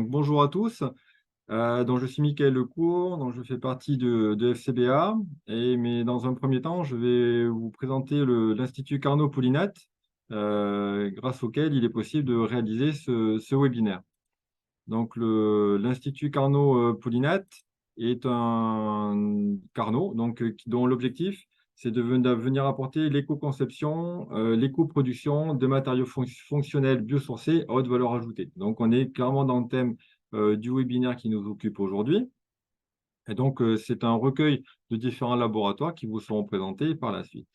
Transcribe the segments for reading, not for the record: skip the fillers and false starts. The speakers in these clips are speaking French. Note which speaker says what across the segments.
Speaker 1: Donc, bonjour à tous. Donc, je suis Mickaël Lecourt, donc je fais partie de FCBA. Mais dans un premier temps, je vais vous présenter l'Institut Carnot-Poulinat, grâce auquel il est possible de réaliser ce webinaire. Donc, l'Institut Carnot-Poulinat est un Carnot dont l'objectif, c'est de venir apporter l'éco-conception, l'éco-production de matériaux fonctionnels biosourcés à haute valeur ajoutée. Donc, on est clairement dans le thème du webinaire qui nous occupe aujourd'hui. Et donc, c'est un recueil de différents laboratoires qui vous seront présentés par la suite.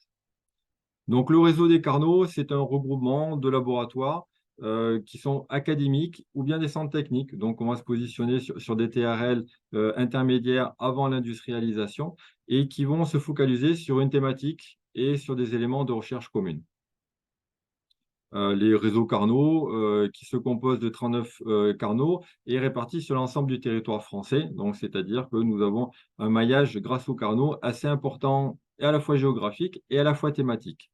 Speaker 1: Donc, le réseau des Carnot, c'est un regroupement de laboratoires qui sont académiques ou bien des centres techniques. Donc, on va se positionner sur des TRL intermédiaires avant l'industrialisation et qui vont se focaliser sur une thématique et sur des éléments de recherche communes. Les réseaux Carnot, qui se composent de 39 Carnot et répartis sur l'ensemble du territoire français. Donc, c'est-à-dire que nous avons un maillage grâce aux Carnot assez important, et à la fois géographique et à la fois thématique.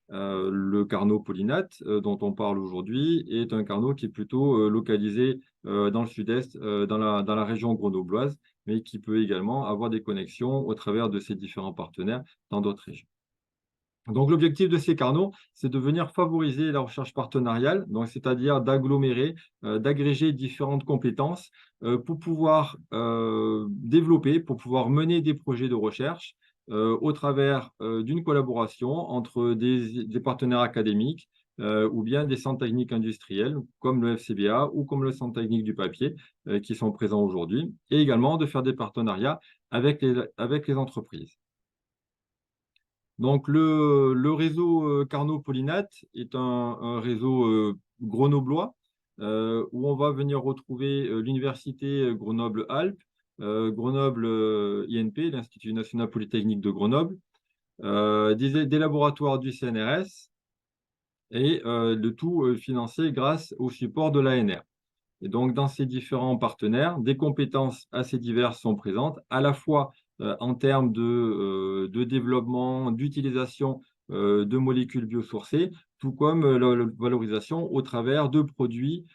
Speaker 1: Le Carnot Poulinat, dont on parle aujourd'hui, est un Carnot qui est plutôt localisé dans le sud-est, dans la région grenobloise, mais qui peut également avoir des connexions au travers de ses différents partenaires dans d'autres régions. Donc, l'objectif de ces Carnot, c'est de venir favoriser la recherche partenariale, c'est-à-dire d'agglomérer, d'agréger différentes compétences pour pouvoir développer, pour pouvoir mener des projets de recherche au travers d'une collaboration entre des partenaires académiques ou bien des centres techniques industriels comme le FCBA ou comme le Centre technique du papier qui sont présents aujourd'hui, et également de faire des partenariats avec les entreprises. Donc, le réseau Carnot-Poulinat est un réseau grenoblois où on va venir retrouver l'Université Grenoble-Alpes, Grenoble INP, l'Institut national polytechnique de Grenoble, des laboratoires du CNRS et le tout financé grâce au support de l'ANR. Et donc, dans ces différents partenaires, des compétences assez diverses sont présentes, à la fois en termes de développement, d'utilisation de molécules biosourcées, tout comme la valorisation au travers de produits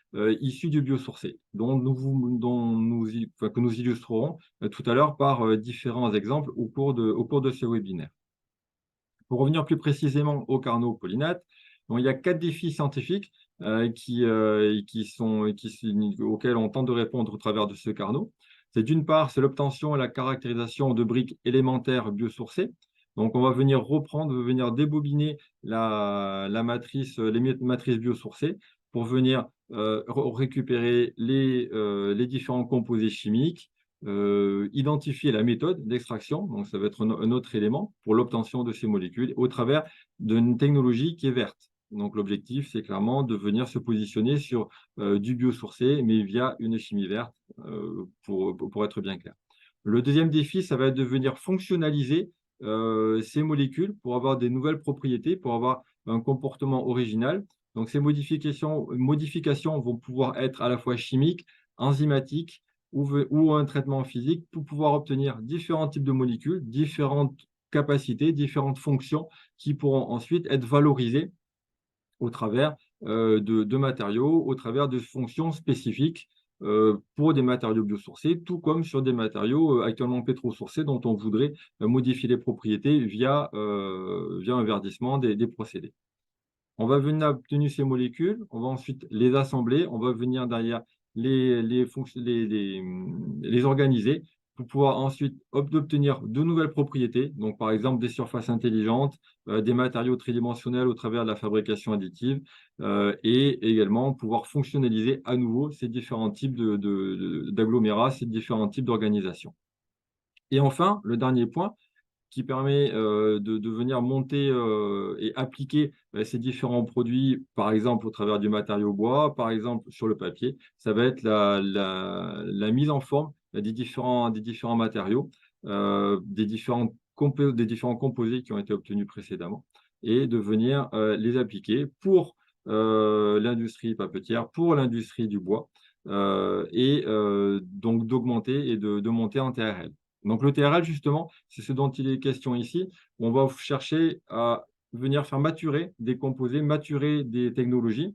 Speaker 1: issus du biosourcé, que nous illustrerons tout à l'heure par différents exemples au cours de ce webinaire. Pour revenir plus précisément au Carnot-Poulinat, il y a 4 défis scientifiques auxquels on tente de répondre au travers de ce Carnot. C'est d'une part, c'est l'obtention et la caractérisation de briques élémentaires biosourcées. Donc, on va venir venir débobiner les matrices biosourcées pour venir récupérer les différents composés chimiques, identifier la méthode d'extraction, donc ça va être un autre élément pour l'obtention de ces molécules au travers d'une technologie qui est verte. Donc l'objectif, c'est clairement de venir se positionner sur du biosourcé, mais via une chimie verte, pour être bien clair. Le deuxième défi, ça va être de venir fonctionnaliser ces molécules pour avoir des nouvelles propriétés, pour avoir un comportement original. Donc ces modifications vont pouvoir être à la fois chimiques, enzymatiques, ou un traitement physique pour pouvoir obtenir différents types de molécules, différentes capacités, différentes fonctions qui pourront ensuite être valorisées au travers de matériaux, au travers de fonctions spécifiques pour des matériaux biosourcés, tout comme sur des matériaux actuellement pétrosourcés dont on voudrait modifier les propriétés via un verdissement des procédés. On va venir obtenir ces molécules, on va ensuite les assembler, on va venir derrière les organiser pour pouvoir ensuite obtenir de nouvelles propriétés, donc par exemple des surfaces intelligentes, des matériaux tridimensionnels au travers de la fabrication additive, et également pouvoir fonctionnaliser à nouveau ces différents types d'agglomérats, ces différents types d'organisations. Et enfin, le dernier point, qui permet de venir monter et appliquer ces différents produits, par exemple au travers du matériau bois, par exemple sur le papier, ça va être la mise en forme des différents matériaux, des différents composés qui ont été obtenus précédemment, et de venir les appliquer pour l'industrie papetière, pour l'industrie du bois, et donc d'augmenter et de monter en TRL. Donc le TRL, justement, c'est ce dont il est question ici. On va chercher à venir faire maturer des composés, maturer des technologies,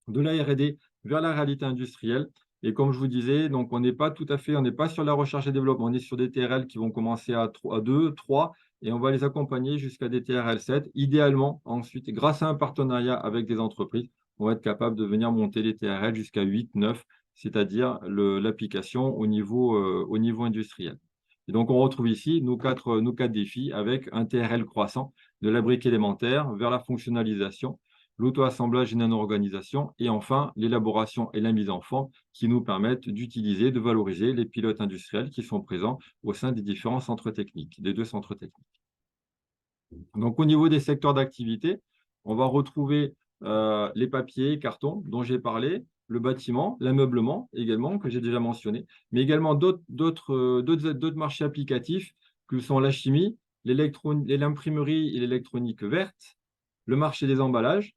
Speaker 1: de la R&D vers la réalité industrielle, Et comme je vous disais, donc on n'est pas tout à fait, on n'est pas sur la recherche et développement, on est sur des TRL qui vont commencer à 2, 3, et on va les accompagner jusqu'à des TRL 7. Idéalement, ensuite, grâce à un partenariat avec des entreprises, on va être capable de venir monter les TRL jusqu'à 8, 9, c'est-à-dire l'application au niveau industriel. Et donc, on retrouve ici nos quatre défis avec un TRL croissant de la brique élémentaire vers la fonctionnalisation, l'auto-assemblage et nano-organisation, et enfin l'élaboration et la mise en forme qui nous permettent d'utiliser, de valoriser les pilotes industriels qui sont présents au sein des différents centres techniques, des deux centres techniques. Donc, au niveau des secteurs d'activité, on va retrouver les papiers, cartons dont j'ai parlé, le bâtiment, l'ameublement également, que j'ai déjà mentionné, mais également d'autres marchés applicatifs que sont la chimie, l'imprimerie et l'électronique verte, le marché des emballages,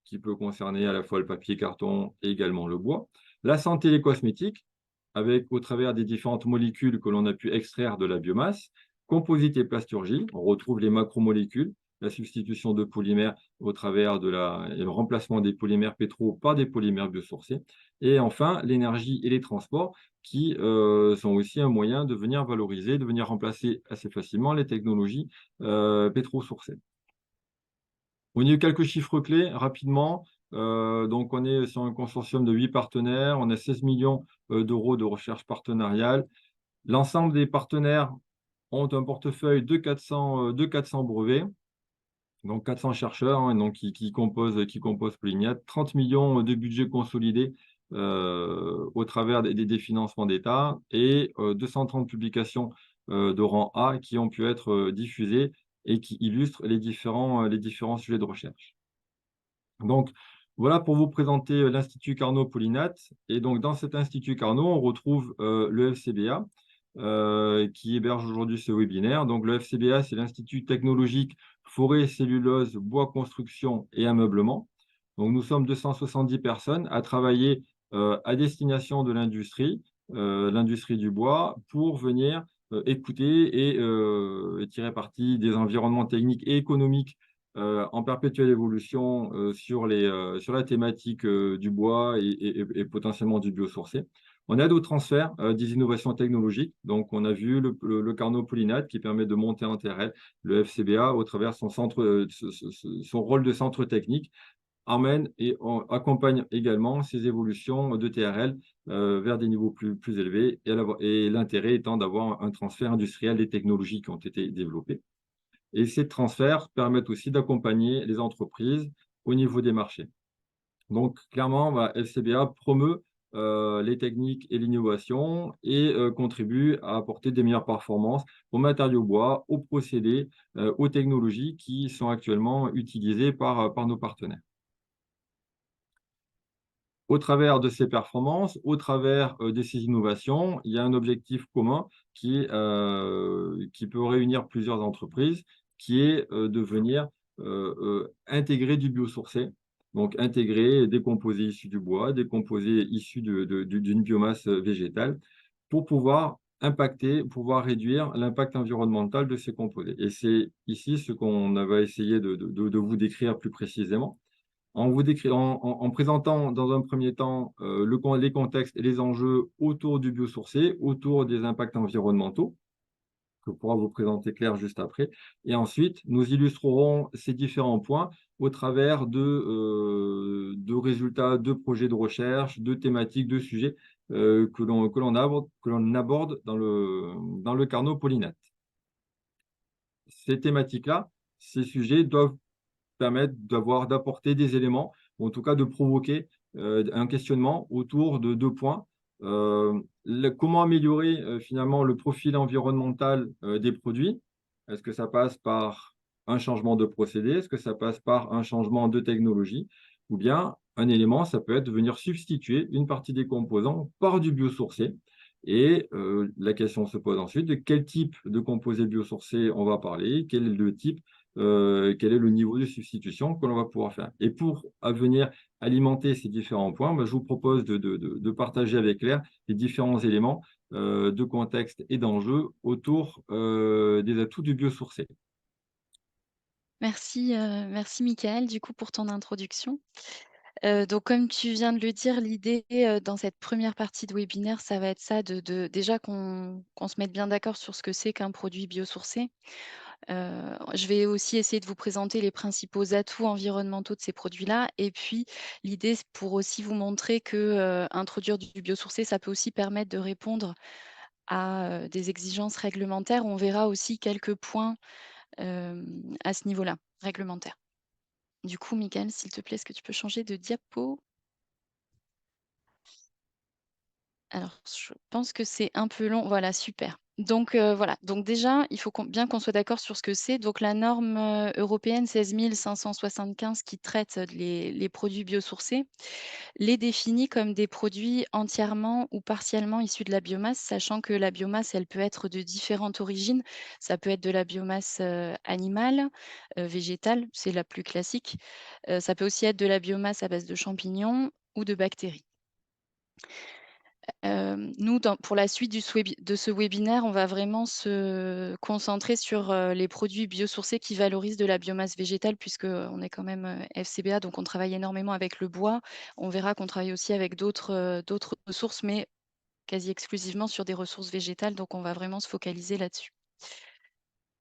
Speaker 1: qui peut concerner à la fois le papier, carton et également le bois, la santé et les cosmétiques, avec au travers des différentes molécules que l'on a pu extraire de la biomasse, composite et plasturgie, on retrouve les macromolécules, la substitution de polymères au travers et le remplacement des polymères pétro par des polymères biosourcés, et enfin l'énergie et les transports qui sont aussi un moyen de venir valoriser, de venir remplacer assez facilement les technologies pétro-sourcées. On y a eu quelques chiffres clés rapidement. Donc, on est sur un consortium de 8 partenaires. On a 16 millions d'euros de recherche partenariale. L'ensemble des partenaires ont un portefeuille de 400 brevets, donc 400 chercheurs hein, donc qui composent Polyniat. 30 millions de budget consolidé au travers des financements d'État et 230 publications de rang A qui ont pu être diffusées et qui illustrent les différents sujets de recherche. Donc, voilà pour vous présenter l'Institut Carnot-Polynath. Et donc, dans cet Institut Carnot, on retrouve le FCBA qui héberge aujourd'hui ce webinaire. Donc, le FCBA, c'est l'Institut technologique forêt, cellulose, bois, construction et ameublement. Donc, nous sommes 270 personnes à travailler à destination de l'industrie du bois, pour venir écouter et tirer parti des environnements techniques et économiques en perpétuelle évolution sur la thématique du bois et potentiellement du biosourcé. On aide au transfert des innovations technologiques. Donc, on a vu le Carnot Polynath qui permet de monter en TRL, le FCBA, au travers son rôle de centre technique, emmène et accompagne également ces évolutions de TRL vers des niveaux plus élevés, et l'intérêt étant d'avoir un transfert industriel des technologies qui ont été développées. Et ces transferts permettent aussi d'accompagner les entreprises au niveau des marchés. Donc, clairement, FCBA promeut les techniques et l'innovation et contribue à apporter des meilleures performances aux matériaux bois, aux procédés, aux technologies qui sont actuellement utilisées par nos partenaires. Au travers de ces performances, au travers de ces innovations, il y a un objectif commun qui peut réunir plusieurs entreprises, qui est de venir intégrer du biosourcé, donc intégrer des composés issus du bois, des composés issus d'une biomasse végétale, pour pouvoir pouvoir réduire l'impact environnemental de ces composés. Et c'est ici ce qu'on avait essayé de vous décrire plus précisément en présentant dans un premier temps les contextes et les enjeux autour du biosourcé, autour des impacts environnementaux, que pourra vous présenter Claire juste après. Et ensuite, nous illustrerons ces différents points au travers de résultats, de projets de recherche, de thématiques, de sujets que l'on aborde dans le Carnot Polynath. Ces thématiques-là, ces sujets doivent permettre d'apporter des éléments, ou en tout cas de provoquer un questionnement autour de 2 points. Comment améliorer finalement le profil environnemental des produits? Est-ce que ça passe par un changement de procédé? Est-ce que ça passe par un changement de technologie? Ou bien un élément, ça peut être de venir substituer une partie des composants par du biosourcé. Et la question se pose ensuite de quel type de composé biosourcé on va parler, quel est le type quel est le niveau de substitution que l'on va pouvoir faire. Et pour venir alimenter ces différents points, je vous propose de partager avec Claire les différents éléments de contexte et d'enjeux autour des atouts du biosourcé.
Speaker 2: Merci, merci Michael, du coup, pour ton introduction. Donc comme tu viens de le dire, l'idée, dans cette première partie de webinaire, ça va être ça de déjà qu'on se mette bien d'accord sur ce que c'est qu'un produit biosourcé. Je vais aussi essayer de vous présenter les principaux atouts environnementaux de ces produits-là et puis l'idée, c'est pour aussi vous montrer que, introduire du biosourcé, ça peut aussi permettre de répondre à, des exigences réglementaires. On verra aussi quelques points, à ce niveau-là, réglementaires. Du coup, Mickaël, s'il te plaît, est-ce que tu peux changer de diapo? Alors, je pense que c'est un peu long. Voilà, super. Donc, voilà. Donc déjà, il faut bien qu'on soit d'accord sur ce que c'est. Donc la norme, européenne 16 575 qui traite les produits biosourcés, les définit comme des produits entièrement ou partiellement issus de la biomasse, sachant que la biomasse, elle peut être de différentes origines. Ça peut être de la biomasse, animale, végétale, c'est la plus classique. Ça peut aussi être de la biomasse à base de champignons ou de bactéries. Nous, pour la suite de ce webinaire, on va vraiment se concentrer sur, les produits biosourcés qui valorisent de la biomasse végétale puisque, on est quand même, FCBA, donc on travaille énormément avec le bois. On verra qu'on travaille aussi avec d'autres ressources, mais quasi exclusivement sur des ressources végétales, donc on va vraiment se focaliser là-dessus.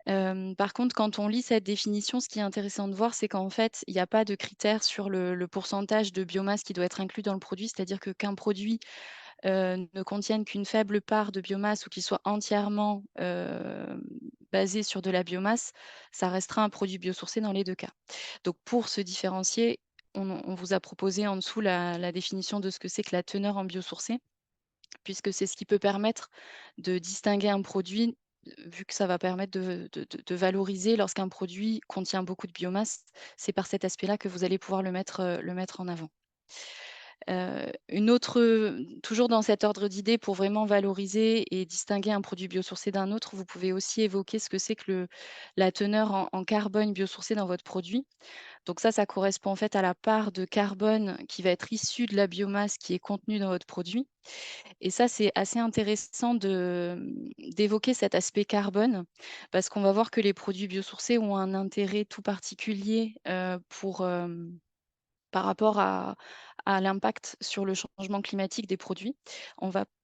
Speaker 2: Par contre, quand on lit cette définition, ce qui est intéressant de voir, c'est qu'en fait, il n'y a pas de critère sur le pourcentage de biomasse qui doit être inclus dans le produit. C'est-à-dire qu'un produit ne contiennent qu'une faible part de biomasse ou qui soient entièrement, basés sur de la biomasse, ça restera un produit biosourcé dans les 2 cas. Donc pour se différencier, on vous a proposé en dessous la définition de ce que c'est que la teneur en biosourcé, puisque c'est ce qui peut permettre de distinguer un produit, vu que ça va permettre de valoriser lorsqu'un produit contient beaucoup de biomasse. C'est par cet aspect-là que vous allez pouvoir le mettre en avant. Une autre, toujours dans cet ordre d'idées pour vraiment valoriser et distinguer un produit biosourcé d'un autre, vous pouvez aussi évoquer ce que c'est que la teneur en carbone biosourcé dans votre produit. Donc ça correspond en fait à la part de carbone qui va être issue de la biomasse qui est contenue dans votre produit et ça, c'est assez intéressant d'évoquer cet aspect carbone parce qu'on va voir que les produits biosourcés ont un intérêt tout particulier, par rapport à l'impact sur le changement climatique des produits.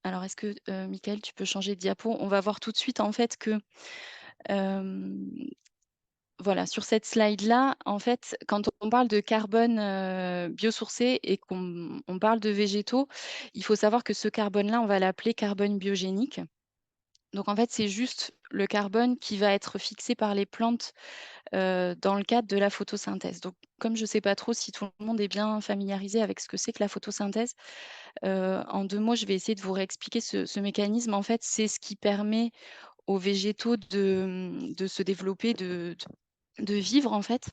Speaker 2: Alors est-ce que, Mickaël, tu peux changer de diapo? On va voir tout de suite en fait que, hem, voilà, sur cette slide-là, en fait, quand on parle de carbone, biosourcé et qu'on parle de végétaux, il faut savoir que ce carbone-là, on va l'appeler carbone biogénique. Donc en fait, c'est juste le carbone qui va être fixé par les plantes, dans le cadre de la photosynthèse. Donc comme je ne sais pas trop si tout le monde est bien familiarisé avec ce que c'est que la photosynthèse, en 2 mots, je vais essayer de vous réexpliquer ce mécanisme. En fait, c'est ce qui permet aux végétaux de se développer, de vivre, en fait.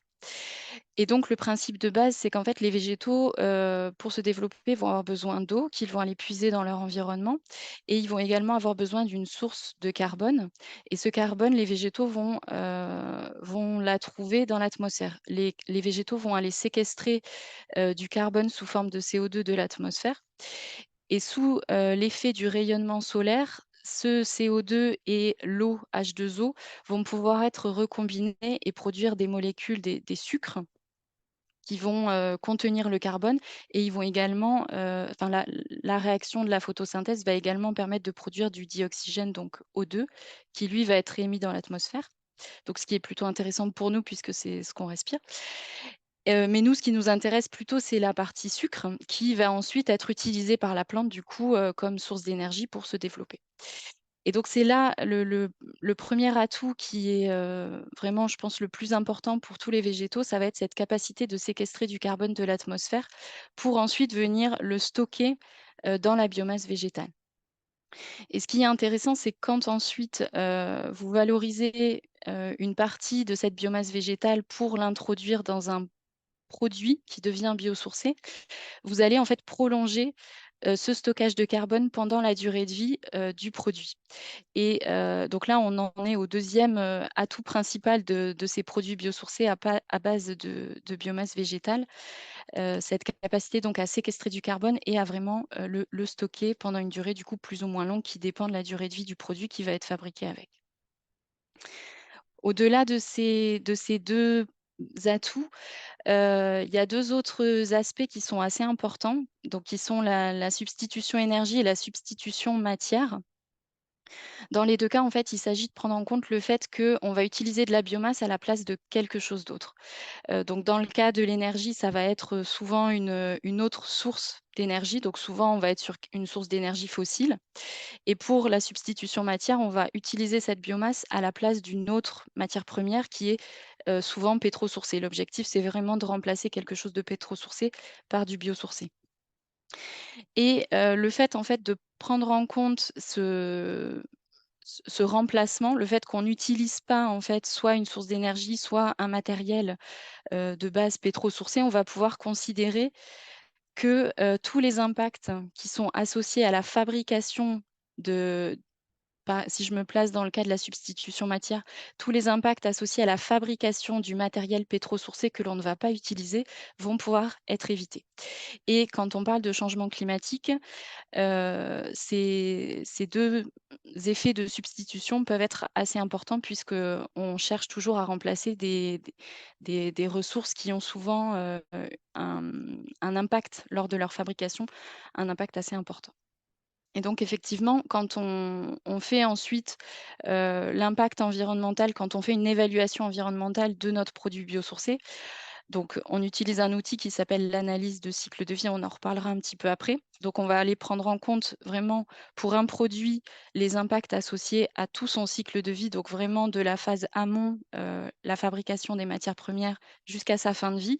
Speaker 2: Et donc le principe de base, c'est qu'en fait, les végétaux, pour se développer, vont avoir besoin d'eau qu'ils vont aller puiser dans leur environnement et ils vont également avoir besoin d'une source de carbone et ce carbone, les végétaux vont la trouver dans l'atmosphère. Les végétaux vont aller séquestrer, du carbone sous forme de CO2 de l'atmosphère et sous, l'effet du rayonnement solaire, ce CO2 et l'eau H2O vont pouvoir être recombinés et produire des molécules, des sucres qui vont, contenir le carbone et ils vont également, enfin la réaction de la photosynthèse va également permettre de produire du dioxygène, donc O2, qui lui va être émis dans l'atmosphère. Donc ce qui est plutôt intéressant pour nous puisque c'est ce qu'on respire. Mais nous, ce qui nous intéresse plutôt, c'est la partie sucre qui va ensuite être utilisée par la plante du coup, comme source d'énergie pour se développer. Et donc c'est là le 1er atout qui est, vraiment, je pense, le plus important pour tous les végétaux, ça va être cette capacité de séquestrer du carbone de l'atmosphère pour ensuite venir le stocker, dans la biomasse végétale. Et ce qui est intéressant, c'est que quand ensuite, vous valorisez, une partie de cette biomasse végétale pour l'introduire dans un produit qui devient biosourcé, vous allez en fait prolonger, ce stockage de carbone pendant la durée de vie, du produit. Et donc là, on en est au deuxième atout principal de ces produits biosourcés à base de biomasse végétale, cette capacité donc à séquestrer du carbone et à vraiment, le stocker pendant une durée du coup plus ou moins longue qui dépend de la durée de vie du produit qui va être fabriqué avec. Au-delà de ces 2 atouts, il y a 2 autres aspects qui sont assez importants, donc qui sont la substitution énergie et la substitution matière. Dans les 2 cas, en fait, il s'agit de prendre en compte le fait qu'on va utiliser de la biomasse à la place de quelque chose d'autre. Donc dans le cas de l'énergie, ça va être, souvent une autre source d'énergie, donc souvent on va être sur une source d'énergie fossile et pour la substitution matière, on va utiliser cette biomasse à la place d'une autre matière première qui est, souvent pétrosourcée. L'objectif, c'est vraiment de remplacer quelque chose de pétrosourcé par du biosourcé et le fait, en fait, de prendre en compte ce remplacement, le fait qu'on n'utilise pas, en fait, soit une source d'énergie, soit un matériel, de base pétrosourcée, on va pouvoir considérer que, tous les impacts qui sont associés à la fabrication de si je me place dans le cas de la substitution matière, tous les impacts associés à la fabrication du matériel pétrosourcé que l'on ne va pas utiliser vont pouvoir être évités et quand on parle de changement climatique, ces 2 effets de substitution peuvent être assez importants puisqu'on cherche toujours à remplacer des ressources qui ont souvent, un impact lors de leur fabrication, un impact assez important. Et donc effectivement, quand on fait ensuite, l'impact environnemental, quand on fait une évaluation environnementale de notre produit biosourcé, donc on utilise un outil qui s'appelle l'analyse de cycle de vie, on en reparlera un petit peu après. Donc on va aller prendre en compte vraiment pour un produit, les impacts associés à tout son cycle de vie, donc vraiment de la phase amont, la fabrication des matières premières jusqu'à sa fin de vie.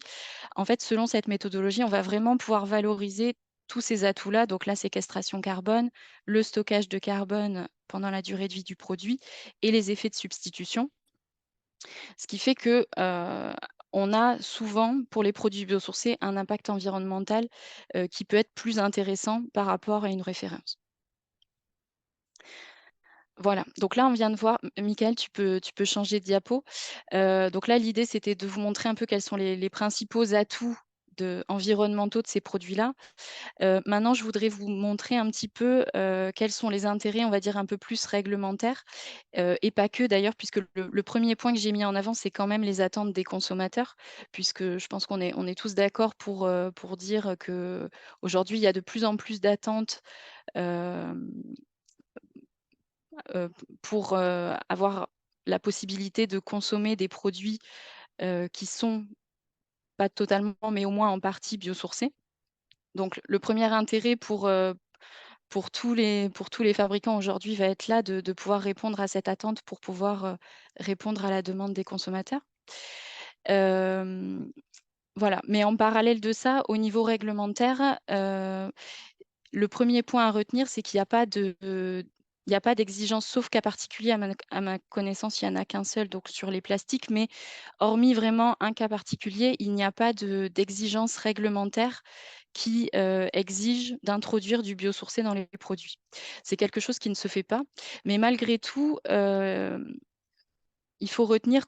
Speaker 2: En fait, selon cette méthodologie, on va vraiment pouvoir valoriser tous ces atouts-là, donc la séquestration carbone, le stockage de carbone pendant la durée de vie du produit et les effets de substitution. Ce qui fait que, on a souvent, pour les produits biosourcés, un impact environnemental, qui peut être plus intéressant par rapport à une référence. Voilà, donc là, on vient de voir Mickaël, tu peux changer de diapo. Donc là, l'idée, c'était de vous montrer un peu quels sont les principaux atouts environnementaux de ces produits-là. Maintenant, je voudrais vous montrer un petit peu, quels sont les intérêts, on va dire, un peu plus réglementaires, et pas que d'ailleurs, puisque le 1er point que j'ai mis en avant, c'est quand même les attentes des consommateurs, puisque je pense qu'on est tous d'accord pour dire, qu'aujourd'hui, il y a de plus en plus d'attentes, hem, pour, avoir la possibilité de consommer des produits, qui sont pas totalement, mais au moins en partie biosourcés. Donc le premier intérêt pour tous les fabricants aujourd'hui va être là de pouvoir répondre à cette attente pour pouvoir, répondre à la demande des consommateurs. Hem, voilà, mais en parallèle de ça, au niveau réglementaire, le premier point à retenir, c'est qu'il y a pas il y a pas d'exigence, sauf cas particulier à ma connaissance, il y en a qu'un seul, donc sur les plastiques, mais hormis vraiment un cas particulier, il n'y a pas d'exigence réglementaire qui, exige d'introduire du biosourcé dans les produits. C'est quelque chose qui ne se fait pas, mais malgré tout, il faut retenir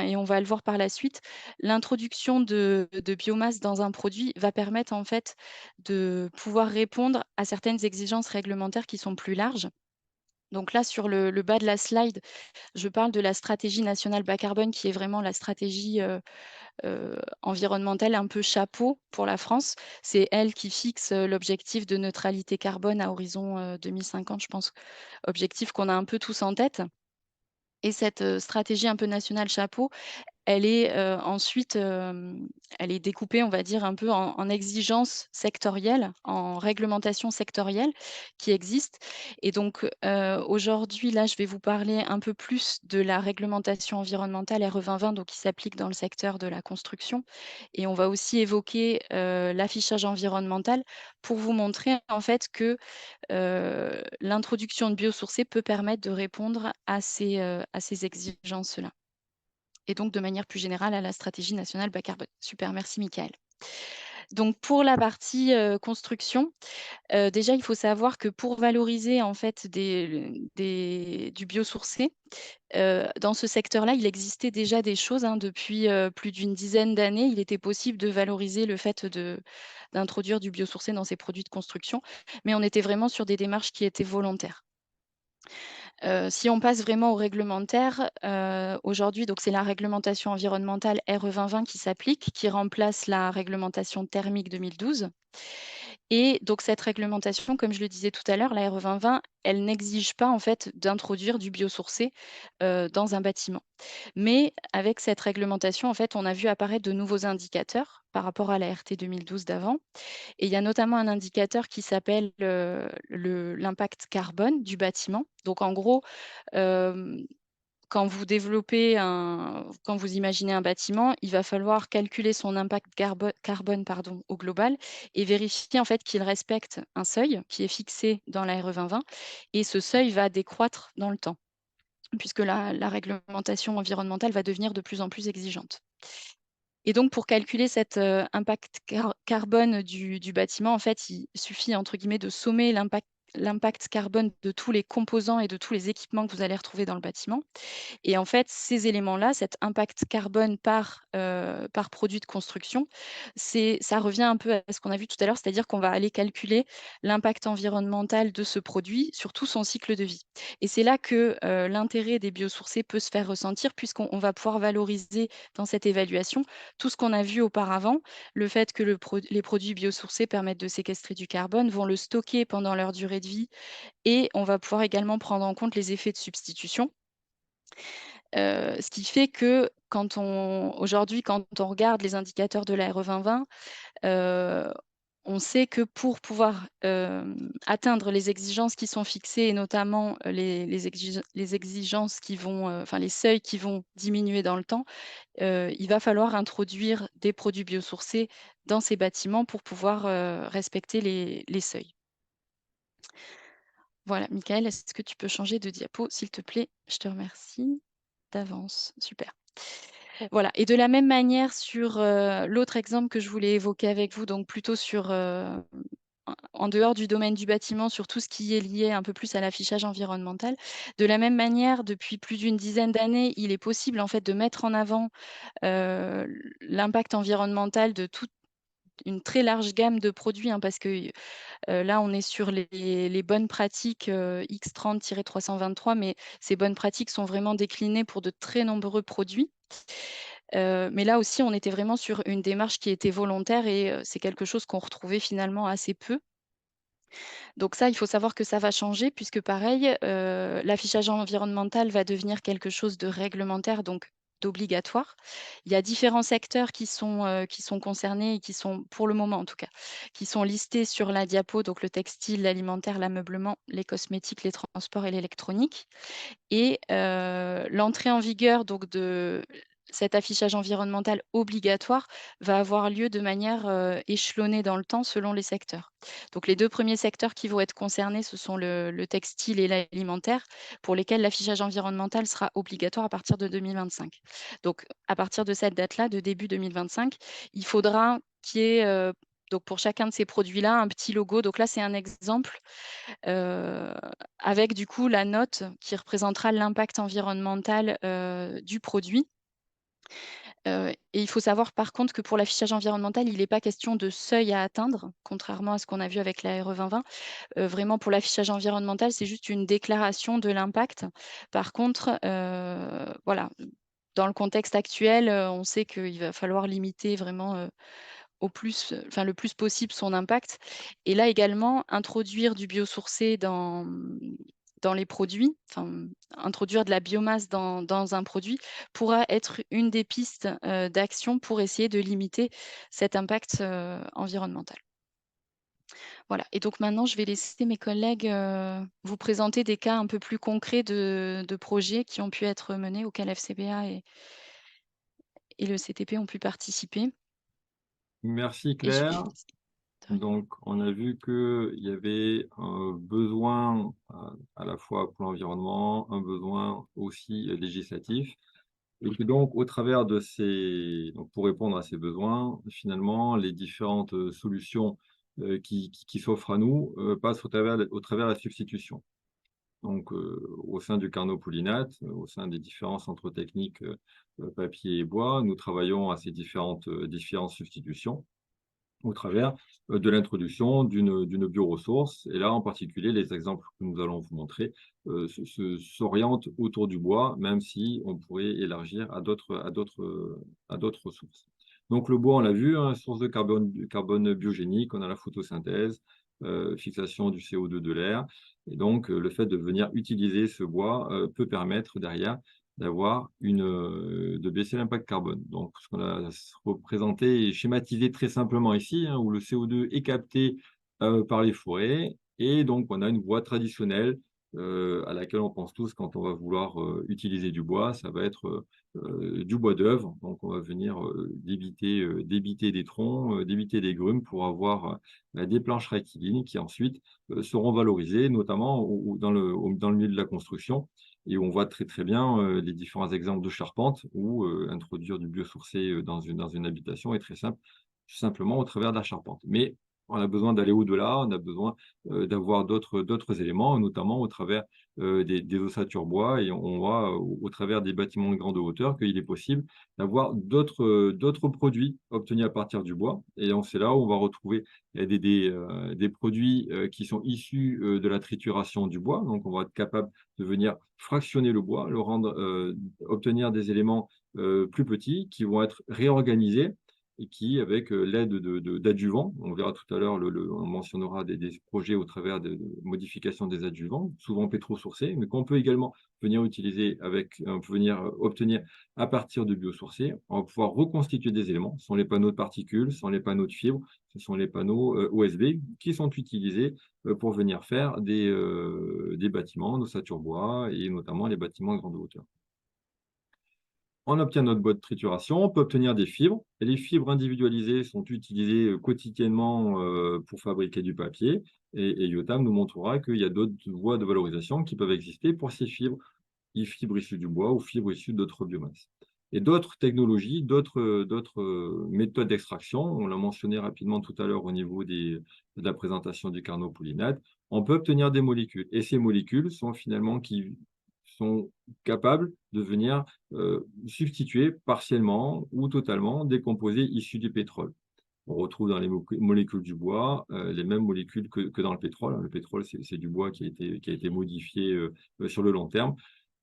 Speaker 2: et on va le voir par la suite, l'introduction de biomasse dans un produit va permettre en fait de pouvoir répondre à certaines exigences réglementaires qui sont plus larges. Donc là, sur le bas de la slide, je parle de la stratégie nationale bas carbone qui est vraiment la stratégie, environnementale un peu chapeau pour la France. C'est elle qui fixe, l'objectif de neutralité carbone à horizon, 2050, je pense, objectif qu'on a un peu tous en tête et cette, stratégie un peu nationale chapeau, elle est, ensuite, elle est découpée, on va dire, un peu en exigences sectorielles, en réglementations sectorielles qui existent et donc, aujourd'hui, là, je vais vous parler un peu plus de la réglementation environnementale RE 2020, donc qui s'applique dans le secteur de la construction et on va aussi évoquer, l'affichage environnemental pour vous montrer, en fait, que, l'introduction de biosourcés peut permettre de répondre à ces exigences-là et donc de manière plus générale à la stratégie nationale bas carbone. Super, merci Michael. Donc pour la partie, construction, déjà il faut savoir que pour valoriser en fait du biosourcé, dans ce secteur-là, il existait déjà des choses, hein, depuis, plus d'une dizaine d'années. Il était possible de valoriser le fait d'introduire du biosourcé dans ces produits de construction, mais on était vraiment sur des démarches qui étaient volontaires. Si on passe vraiment au réglementaire, aujourd'hui, donc c'est la réglementation environnementale RE 2020 qui s'applique, qui remplace la réglementation thermique 2012 et donc cette réglementation, comme je le disais tout à l'heure, la RE 2020, elle n'exige pas en fait d'introduire du biosourcé, dans un bâtiment. Mais avec cette réglementation, en fait, on a vu apparaître de nouveaux indicateurs par rapport à la RT 2012 d'avant et il y a notamment un indicateur qui s'appelle, l'impact carbone du bâtiment. Donc en gros, hem, quand vous imaginez un bâtiment, il va falloir calculer son impact carbone, pardon, au global et vérifier en fait qu'il respecte un seuil qui est fixé dans la RE 2020 et ce seuil va décroître dans le temps puisque la réglementation environnementale va devenir de plus en plus exigeante. Et donc pour calculer cet, impact carbone du bâtiment, en fait, il suffit entre guillemets de sommer l'impact carbone de tous les composants et de tous les équipements que vous allez retrouver dans le bâtiment. Et en fait, ces éléments-là, cet impact carbone par produit de construction, ça revient un peu à ce qu'on a vu tout à l'heure, c'est-à-dire qu'on va aller calculer l'impact environnemental de ce produit sur tout son cycle de vie. Et c'est là que, l'intérêt des biosourcés peut se faire ressentir puisqu'on va pouvoir valoriser dans cette évaluation tout ce qu'on a vu auparavant. Le fait que les produits biosourcés permettent de séquestrer du carbone, vont le stocker pendant leur durée de vie et on va pouvoir également prendre en compte les effets de substitution. Ce qui fait que aujourd'hui, quand on regarde les indicateurs de la RE 2020, heu, on sait que pour pouvoir, atteindre les exigences qui sont fixées et notamment, les exigences qui vont, enfin les seuils qui vont diminuer dans le temps, il va falloir introduire des produits biosourcés dans ces bâtiments pour pouvoir, respecter les seuils. Voilà, Michael, est-ce que tu peux changer de diapo, s'il te plaît? Je te remercie d'avance. Super. Voilà et de la même manière sur, l'autre exemple que je voulais évoquer avec vous, donc plutôt sur, en dehors du domaine du bâtiment, sur tout ce qui est lié un peu plus à l'affichage environnemental. De la même manière, depuis plus d'une dizaine d'années, il est possible en fait de mettre en avant, l'impact environnemental de toute une très large gamme de produits, hein, parce que, là, on est sur les bonnes pratiques, X30-323, mais ces bonnes pratiques sont vraiment déclinées pour de très nombreux produits. Mais là aussi, on était vraiment sur une démarche qui était volontaire et c'est quelque chose qu'on retrouvait finalement assez peu. Donc ça, il faut savoir que ça va changer puisque pareil, l'affichage environnemental va devenir quelque chose de réglementaire, donc d'obligatoire. Il y a différents secteurs qui sont concernés et qui sont, pour le moment en tout cas, qui sont listés sur la diapo, donc le textile, l'alimentaire, l'ameublement, les cosmétiques, les transports et l'électronique. Et l'entrée en vigueur donc de cet affichage environnemental obligatoire va avoir lieu de manière, échelonnée dans le temps selon les secteurs. Donc les 2 premiers secteurs qui vont être concernés, ce sont le textile et l'alimentaire, pour lesquels l'affichage environnemental sera obligatoire à partir de 2025. Donc à partir de cette date-là, de début 2025, il faudra qu'il y ait, donc pour chacun de ces produits-là, un petit logo. Donc là, c'est un exemple heu, avec du coup la note qui représentera l'impact environnemental, du produit. Et il faut savoir par contre que pour l'affichage environnemental, il n'est pas question de seuil à atteindre, contrairement à ce qu'on a vu avec la RE 2020. Vraiment pour l'affichage environnemental, c'est juste une déclaration de l'impact. Par contre, voilà, dans le contexte actuel, on sait qu'il va falloir limiter vraiment, au plus, enfin le plus possible son impact et là également introduire du biosourcé dans les produits, enfin, introduire de la biomasse dans un produit pourra être une des pistes, d'action pour essayer de limiter cet impact, environnemental. Voilà et donc maintenant je vais laisser mes collègues, vous présenter des cas un peu plus concrets de projets qui ont pu être menés auxquels FCBA et le CTP ont pu participer
Speaker 1: Merci
Speaker 2: et je
Speaker 1: Claire.
Speaker 2: de rien.
Speaker 1: Donc, on a vu qu'il y avait un besoin à la fois pour l'environnement, un besoin aussi législatif. Et que donc, au travers de donc pour répondre à ces besoins, finalement, les différentes solutions qui s'offrent à nous passent au travers de la substitution. Donc, au sein du Carnot Poulinat, au sein des différents centres techniques papier et bois, nous travaillons à ces différentes substitutions. au travers de l'introduction d'une bioressource. Et là, en particulier, les exemples que nous allons vous montrer s'orientent autour du bois, même si on pourrait élargir à d'autres sources. Donc le bois, on l'a vu, hein, source de carbone biogénique, on a la photosynthèse, fixation du CO2 de l'air. Et donc, le fait de venir utiliser ce bois peut permettre derrière de baisser l'impact carbone. Donc, ce qu'on a représenté et schématisé très simplement ici, hein, où le CO2 est capté par les forêts, et donc on a une voie traditionnelle à laquelle on pense tous quand on va vouloir utiliser du bois, ça va être du bois d'œuvre. Donc, on va venir débiter des troncs, débiter des grumes pour avoir des planches rectilignes qui ensuite seront valorisées, notamment dans le milieu de la construction, et on voit très très bien les différents exemples de charpente où introduire du biosourcé dans une habitation est très simple, tout simplement au travers de la charpente. Mais on a besoin d'aller au-delà, on a besoin d'avoir d'autres éléments, notamment au travers des ossatures bois, et on voit au travers des bâtiments de grande hauteur qu'il est possible d'avoir d'autres produits obtenus à partir du bois. Et c'est là où on va retrouver des produits qui sont issus de la trituration du bois. Donc, on va être capable de venir fractionner le bois, obtenir des éléments plus petits qui vont être réorganisés et qui, avec l'aide d'adjuvants, on verra tout à l'heure, on mentionnera des projets au travers de modifications des adjuvants, souvent pétro-sourcés, mais qu'on peut également venir utiliser on peut venir obtenir à partir de biosourcés. On va pouvoir reconstituer des éléments. Ce sont les panneaux de particules, ce sont les panneaux de fibres, ce sont les panneaux OSB qui sont utilisés pour venir faire des bâtiments d'ossature bois et notamment les bâtiments de grande hauteur. On obtient notre bois de trituration, on peut obtenir des fibres. Et les fibres individualisées sont utilisées quotidiennement pour fabriquer du papier. Et Yotam nous montrera qu'il y a d'autres voies de valorisation qui peuvent exister pour ces fibres, fibres issues du bois ou fibres issues d'autres biomasses. Et d'autres technologies, d'autres méthodes d'extraction, on l'a mentionné rapidement tout à l'heure au niveau de la présentation du carnopollinate, on peut obtenir des molécules. Et ces molécules sont finalement qui sont capables de venir substituer partiellement ou totalement des composés issus du pétrole. On retrouve dans les molécules du bois les mêmes molécules que dans le pétrole. Le pétrole, c'est du bois qui a été modifié sur le long terme.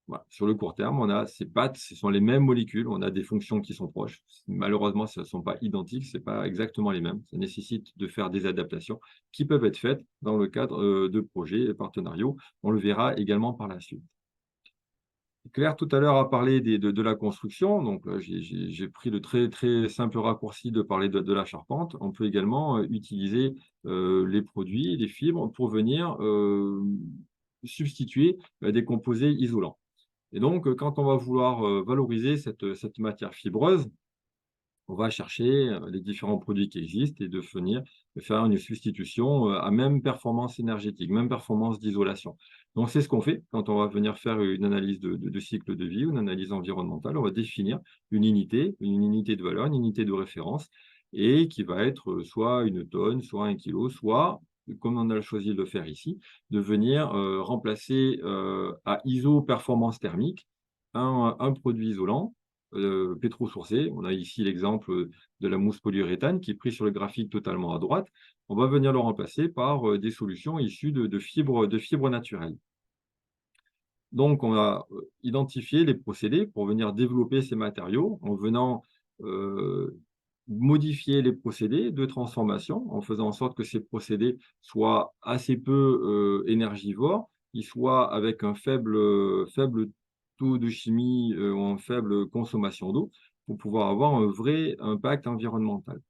Speaker 1: Voilà. Sur le court terme, on a ces pattes, ce sont les mêmes molécules, on a des fonctions qui sont proches. Malheureusement, ce ne sont pas identiques, ce n'est pas exactement les mêmes. Ça nécessite de faire des adaptations qui peuvent être faites dans le cadre de projets partenariaux. On le verra également par la suite. Claire, tout à l'heure, a parlé de la construction. Donc, j'ai pris le très, très simple raccourci de parler de la charpente. On peut également utiliser les produits, les fibres, pour venir substituer des composés isolants. Et donc, quand on va vouloir valoriser cette matière fibreuse, on va chercher les différents produits qui existent et de venir faire une substitution à même performance énergétique, même performance d'isolation. Donc, c'est ce qu'on fait quand on va venir faire une analyse de cycle de vie ou une analyse environnementale. On va définir une unité de valeur, une unité de référence, et qui va être soit une tonne, soit 1 kilo, soit, comme on a choisi de le faire ici, de venir remplacer à iso-performance thermique un produit isolant pétro-sourcés. On a ici l'exemple de la mousse polyuréthane qui est pris sur le graphique totalement à droite. On va venir le remplacer par des solutions issues de fibres naturelles. Donc, on a identifié les procédés pour venir développer ces matériaux en venant modifier les procédés de transformation, en faisant en sorte que ces procédés soient assez peu énergivores, qu'ils soient avec un faible taux de chimie ou en faible consommation d'eau, pour pouvoir avoir un vrai impact environnemental.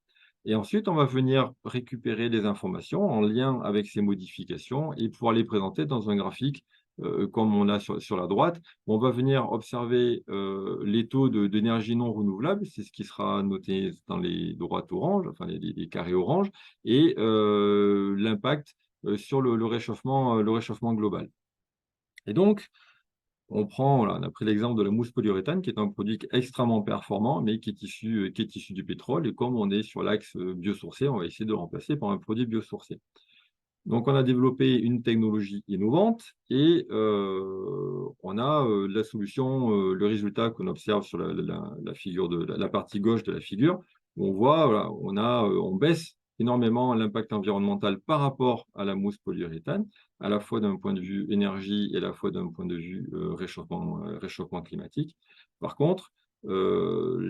Speaker 1: Et ensuite, on va venir récupérer les informations en lien avec ces modifications et pouvoir les présenter dans un graphique comme on a sur la droite. On va venir observer les taux d'énergie non renouvelable, c'est ce qui sera noté dans les droites oranges, enfin les carrés orange, et l'impact sur le réchauffement global. Et donc, on a pris l'exemple de la mousse polyuréthane, qui est un produit extrêmement performant, mais qui est issu du pétrole. Et comme on est sur l'axe biosourcé, on va essayer de le remplacer par un produit biosourcé. Donc, on a développé une technologie innovante et on a la solution, le résultat qu'on observe sur la figure la partie gauche de la figure, où on voit, voilà, on baisse énormément l'impact environnemental par rapport à la mousse polyuréthane, à la fois d'un point de vue énergie et à la fois d'un point de vue réchauffement climatique. Par contre, selon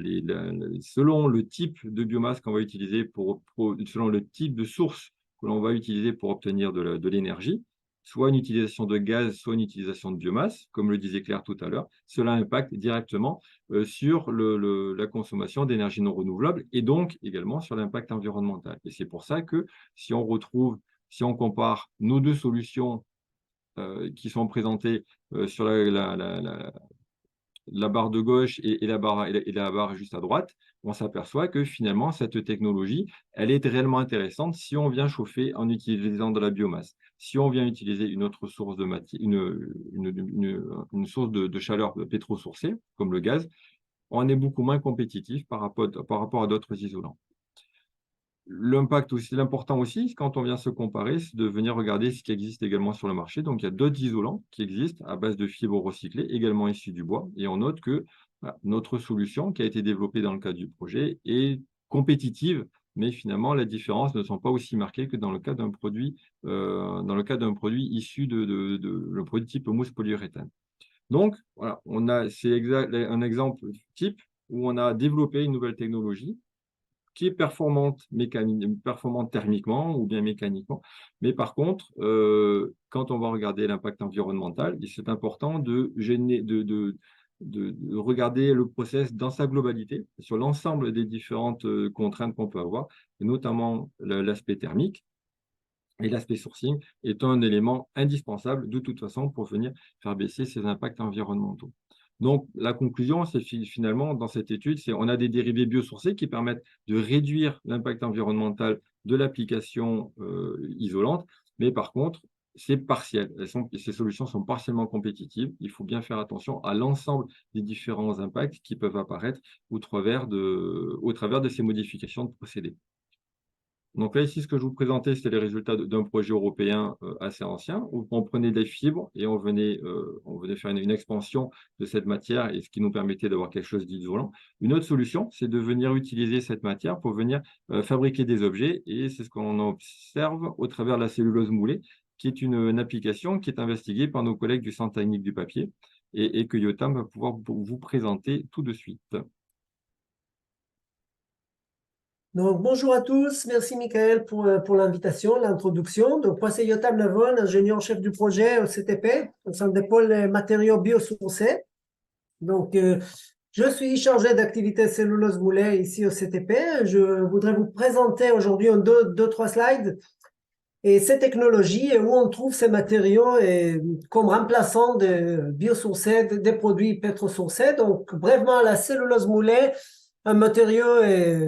Speaker 1: le type de biomasse qu'on va utiliser selon le type de source que l'on va utiliser pour obtenir de l'énergie, soit une utilisation de gaz, soit une utilisation de biomasse, comme le disait Claire tout à l'heure, cela impacte directement sur la consommation d'énergie non renouvelable et donc également sur l'impact environnemental. Et c'est pour ça que si on compare nos deux solutions qui sont présentées sur la barre de gauche et la barre juste à droite, on s'aperçoit que finalement, cette technologie, elle est réellement intéressante si on vient chauffer en utilisant de la biomasse. Si on vient utiliser une autre source de matière, une source de chaleur pétro-sourcée, comme le gaz, on est beaucoup moins compétitif par rapport à d'autres isolants. L'impact aussi, l'important aussi, quand on vient se comparer, c'est de venir regarder ce qui existe également sur le marché. Donc, il y a d'autres isolants qui existent à base de fibres recyclées, également issues du bois. Et on note que notre solution, qui a été développée dans le cadre du projet, est compétitive, mais finalement, les différences ne sont pas aussi marquées que dans le cas d'un produit, issu le produit type mousse polyuréthane. Donc, voilà, c'est un exemple type où on a développé une nouvelle technologie qui est performante thermiquement ou bien mécaniquement. Mais par contre, quand on va regarder l'impact environnemental, c'est important de regarder le process dans sa globalité, sur l'ensemble des différentes contraintes qu'on peut avoir, et notamment l'aspect thermique. Et l'aspect sourcing est un élément indispensable de toute façon pour venir faire baisser ces impacts environnementaux. Donc, la conclusion, c'est finalement, dans cette étude, c'est on a des dérivés biosourcés qui permettent de réduire l'impact environnemental de l'application isolante, mais par contre, c'est partiel. Ces solutions sont partiellement compétitives. Il faut bien faire attention à l'ensemble des différents impacts qui peuvent apparaître au travers de ces modifications de procédés. Donc là, ici, ce que je vous présentais, c'était les résultats d'un projet européen assez ancien, où on prenait des fibres et on venait faire une expansion de cette matière, et ce qui nous permettait d'avoir quelque chose d'isolant. Une autre solution, c'est de venir utiliser cette matière pour venir fabriquer des objets, et c'est ce qu'on observe au travers de la cellulose moulée, qui est une application qui est investiguée par nos collègues du Centre technique du papier, et que Yotam va pouvoir vous présenter tout de suite.
Speaker 3: Donc, bonjour à tous. Merci, Michael, pour l'invitation, l'introduction. Donc, moi, c'est Yotam Navon, ingénieur-chef du projet au CTP, au sein des pôles matériaux biosourcés. Donc, je suis chargé d'activité cellulose moulée ici au CTP. Je voudrais vous présenter aujourd'hui en deux, trois slides et ces technologies et où on trouve ces matériaux comme remplaçants de biosourcés, des produits pétrosourcés. Donc, brièvement, la cellulose moulée, un matériau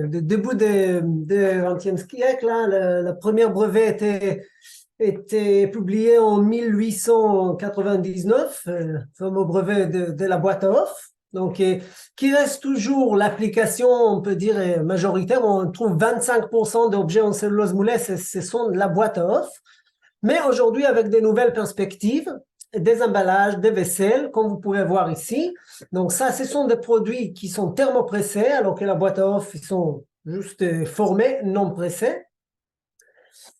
Speaker 3: du début du XXe siècle. Hein, le premier brevet était publié en 1899, le fameux brevet de la boîte à œufs. Donc, qui reste toujours l'application, on peut dire, majoritaire. On trouve 25% d'objets en cellulose moulée, ce sont de la boîte à œufs. Mais aujourd'hui, avec des nouvelles perspectives, des emballages, des vaisselles, comme vous pouvez voir ici. Donc ça, ce sont des produits qui sont thermopressés, alors que la boîte à œufs, ils sont juste formés, non pressés.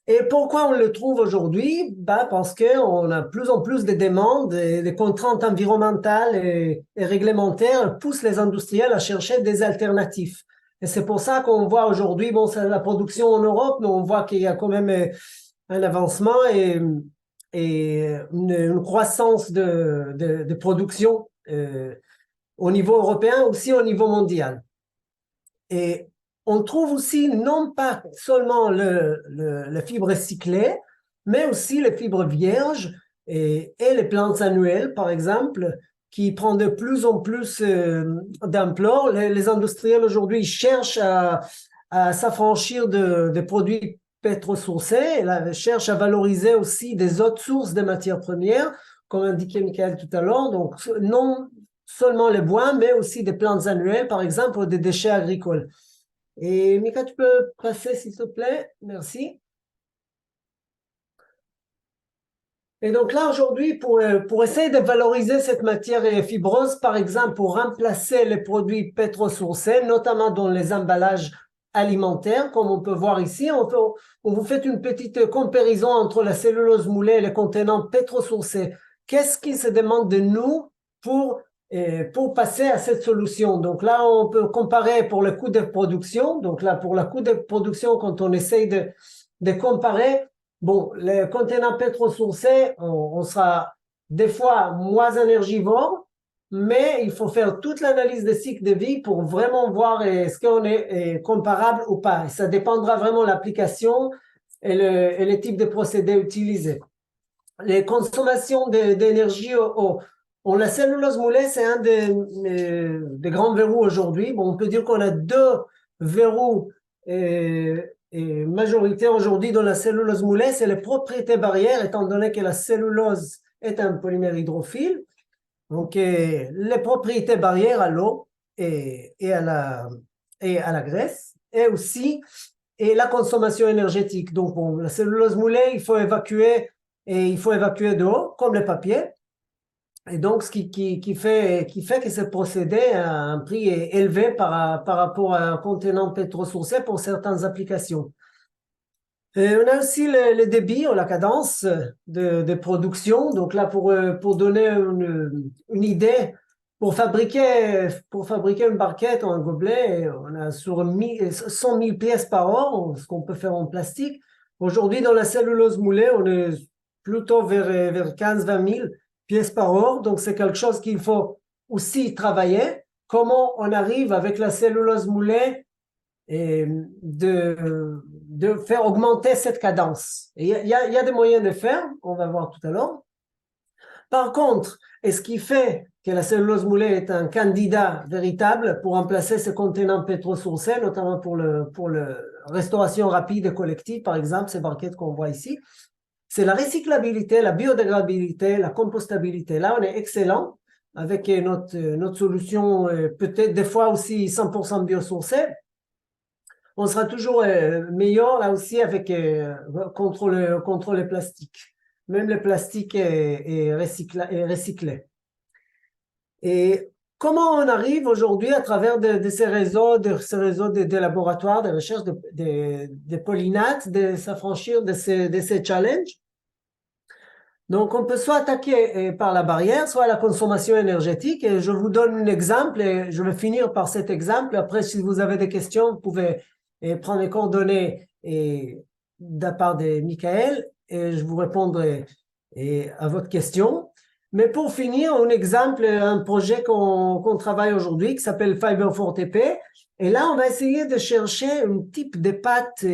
Speaker 3: Et pourquoi on le trouve aujourd'hui? Parce qu'on a de plus en plus de demandes et des contraintes environnementales et réglementaires poussent les industriels à chercher des alternatives. Et c'est pour ça qu'on voit aujourd'hui, bon, c'est la production en Europe, mais on voit qu'il y a quand même un avancement et une croissance de production au niveau européen, aussi au niveau mondial. Et on trouve aussi non pas seulement les fibres recyclées, mais aussi les fibres vierges et les plantes annuelles, par exemple, qui prennent de plus en plus d'ampleur. Les industriels aujourd'hui cherchent à s'affranchir de produits pétrosourcés, et cherchent à valoriser aussi des autres sources de matières premières, comme indiqué Michael tout à l'heure. Donc, non seulement les bois, mais aussi des plantes annuelles, par exemple, ou des déchets agricoles. Et Mika, tu peux passer, s'il te plaît? Merci. Et donc là, aujourd'hui, pour essayer de valoriser cette matière fibreuse, par exemple, pour remplacer les produits pétrosourcés, notamment dans les emballages alimentaire, comme on peut voir ici. On vous fait une petite comparaison entre la cellulose moulée et les contenants pétrosourcés. Qu'est-ce qui se demande de nous pour passer à cette solution? Donc là, on peut comparer pour le coût de production. Donc là, pour le coût de production, quand on essaye de comparer, bon, les contenants pétrosourcés, on sera des fois moins énergivore, mais il faut faire toute l'analyse de cycle de vie pour vraiment voir est-ce qu'on est comparable ou pas. Et ça dépendra vraiment de l'application et les types de procédés utilisés. Les consommations d'énergie la cellulose moulée, c'est un des grands verrous aujourd'hui. Bon, on peut dire qu'on a deux verrous majoritaires aujourd'hui dans la cellulose moulée, c'est les propriétés barrières, étant donné que la cellulose est un polymère hydrophile. Donc, les propriétés barrières à l'eau et à la graisse, et aussi la consommation énergétique. Donc, bon, la cellulose moulée, il faut évacuer de l'eau, comme le papier. Et donc, ce qui fait que ce procédé a un prix élevé par rapport à un contenant pétrosourcé pour certaines applications. Et on a aussi le débit ou la cadence de production. Donc là, pour donner une idée, pour fabriquer une barquette ou un gobelet, on a sur 100 000 pièces par heure, ce qu'on peut faire en plastique. Aujourd'hui, dans la cellulose moulée, on est plutôt vers 15-20 000 pièces par heure. Donc, c'est quelque chose qu'il faut aussi travailler. Comment on arrive avec la cellulose moulée et de faire augmenter cette cadence. Et il y a des moyens de faire, on va voir tout à l'heure. Par contre, et ce qui fait que la cellulose moulée est un candidat véritable pour remplacer ces contenants pétrosourcés, notamment pour le restauration rapide et collective, par exemple, ces barquettes qu'on voit ici, c'est la recyclabilité, la biodégradabilité, la compostabilité. Là, on est excellent avec notre solution, peut-être des fois aussi 100% biosourcée. On sera toujours meilleur là aussi avec contre les plastiques. Même le plastique est recyclé. Et comment on arrive aujourd'hui à travers de ces réseaux, de laboratoires, de recherche de pollinates, de s'affranchir de ces challenges? Donc, on peut soit attaquer par la barrière, soit la consommation énergétique. Et je vous donne un exemple et je vais finir par cet exemple. Après, si vous avez des questions, vous pouvez prendre les coordonnées de la part de Michael et je vous répondrai à votre question. Mais pour finir, un exemple, un projet qu'on travaille aujourd'hui qui s'appelle Fiber 4TP. Et là, on va essayer de chercher un type de pâte